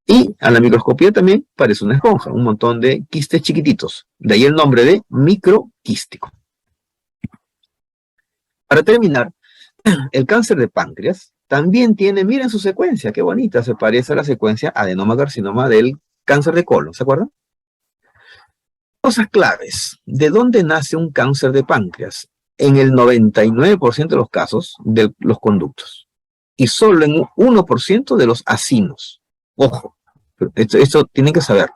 Y a la microscopía también parece una esponja. Un montón de quistes chiquititos. De ahí el nombre de microquístico. Para terminar, el cáncer de páncreas también tiene, miren su secuencia, qué bonita, se parece a la secuencia adenoma-carcinoma del cáncer de colon, ¿se acuerdan? Cosas claves. ¿De dónde nace un cáncer de páncreas? En el 99% de los casos de los conductos. Y solo en un 1% de los acinos. Ojo, esto tienen que saber.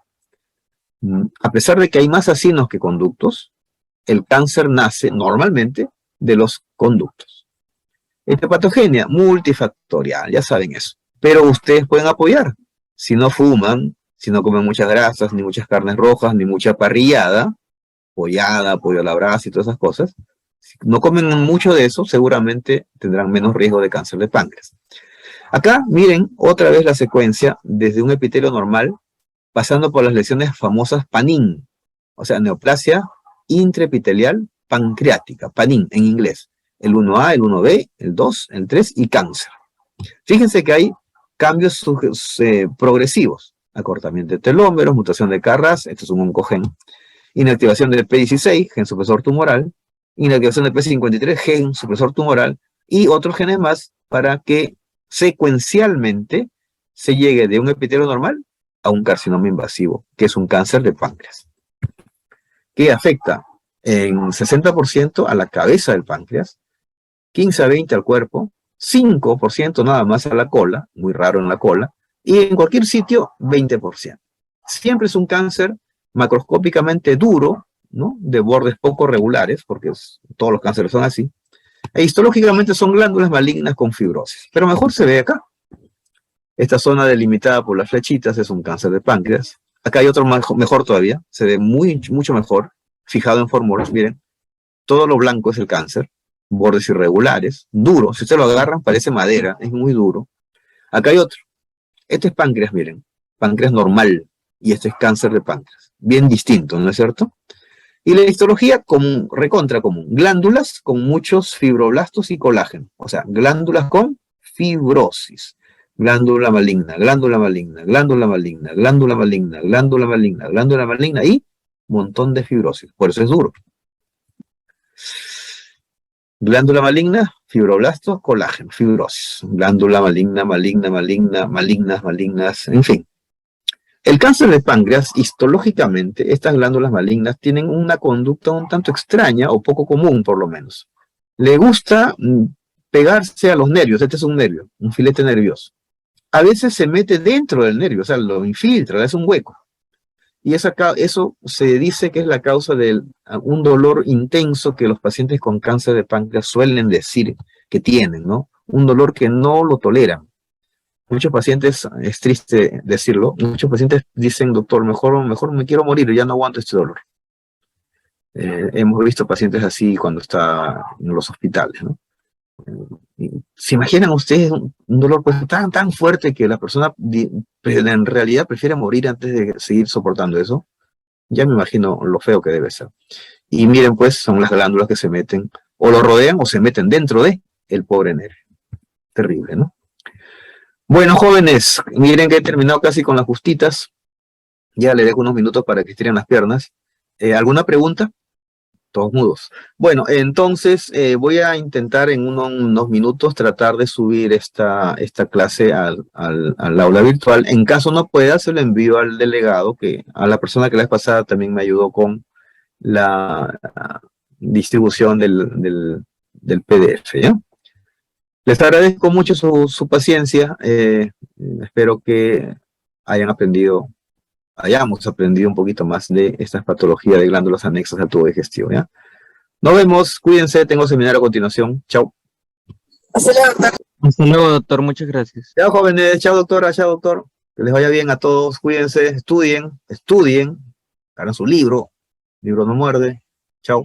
A pesar de que hay más acinos que conductos, el cáncer nace normalmente de los conductos. Esta patogenia multifactorial, ya saben eso. Pero ustedes pueden apoyar. Si no fuman, si no comen muchas grasas, ni muchas carnes rojas, ni mucha parrillada, pollada, pollo a la brasa y todas esas cosas, si no comen mucho de eso, seguramente tendrán menos riesgo de cáncer de páncreas. Acá, miren, otra vez la secuencia, desde un epitelio normal, pasando por las lesiones famosas PANIN, o sea, neoplasia intraepitelial pancreática, PANIN en inglés. El 1A, el 1B, el 2, el 3 y cáncer. Fíjense que hay cambios progresivos. Acortamiento de telómeros, mutación de KRAS, esto es un oncogen. Inactivación del P16, gen supresor tumoral. Inactivación del P53, gen supresor tumoral. Y otros genes más para que secuencialmente se llegue de un epitelio normal a un carcinoma invasivo, que es un cáncer de páncreas, que afecta en 60% a la cabeza del páncreas, 15 a 20 al cuerpo, 5% nada más a la cola, muy raro en la cola, y en cualquier sitio 20%. Siempre es un cáncer macroscópicamente duro, ¿no? De bordes poco regulares, porque todos los cánceres son así, E histológicamente son glándulas malignas con fibrosis, pero mejor se ve acá. Esta zona delimitada por las flechitas es un cáncer de páncreas. Acá hay otro mejor todavía, se ve mucho mejor, fijado en formol, miren. Todo lo blanco es el cáncer, bordes irregulares, duro. Si ustedes lo agarran parece madera, es muy duro. Acá hay otro. Este es páncreas, miren, páncreas normal, y este es cáncer de páncreas. Bien distinto, ¿no es cierto? Y la histología común, recontra común. Glándulas con muchos fibroblastos y colágeno. O sea, glándulas con fibrosis. Glándula maligna, glándula maligna, glándula maligna, glándula maligna, glándula maligna, glándula maligna y montón de fibrosis. Por eso es duro. Glándula maligna, fibroblastos, colágeno, fibrosis. Glándula maligna, maligna, maligna, malignas, malignas, en fin. El cáncer de páncreas, histológicamente, estas glándulas malignas tienen una conducta un tanto extraña o poco común, por lo menos. Le gusta pegarse a los nervios. Este es un nervio, un filete nervioso. A veces se mete dentro del nervio, o sea, lo infiltra, le hace un hueco. Y eso se dice que es la causa de un dolor intenso que los pacientes con cáncer de páncreas suelen decir que tienen, ¿no? Un dolor que no lo toleran. Muchos pacientes, es triste decirlo, muchos pacientes dicen, doctor, mejor me quiero morir, ya no aguanto este dolor. Hemos visto pacientes así cuando está en los hospitales, ¿no? ¿Se imaginan ustedes un dolor pues tan fuerte que la persona en realidad prefiere morir antes de seguir soportando eso? Ya me imagino lo feo que debe ser. Y miren pues, son las glándulas que se meten, o lo rodean o se meten dentro de el pobre nervio. Terrible, ¿no? Bueno, jóvenes, miren que he terminado casi con las justitas. Ya le dejo unos minutos para que estiren las piernas. ¿Alguna pregunta? Todos mudos. Bueno, entonces voy a intentar en unos minutos tratar de subir esta clase al aula virtual. En caso no pueda, se lo envío al delegado, a la persona que la vez pasada también me ayudó con la distribución del PDF, ¿ya? Les agradezco mucho su paciencia. Espero que hayamos aprendido un poquito más de estas patologías de glándulas anexas al tubo digestivo, ¿ya? Nos vemos, cuídense, tengo seminario a continuación. Chao. Hasta luego, doctor. Muchas gracias. Chao, jóvenes. Chao, doctora. Chao, doctor. Que les vaya bien a todos. Cuídense, estudien, hagan su libro. El libro no muerde. Chao.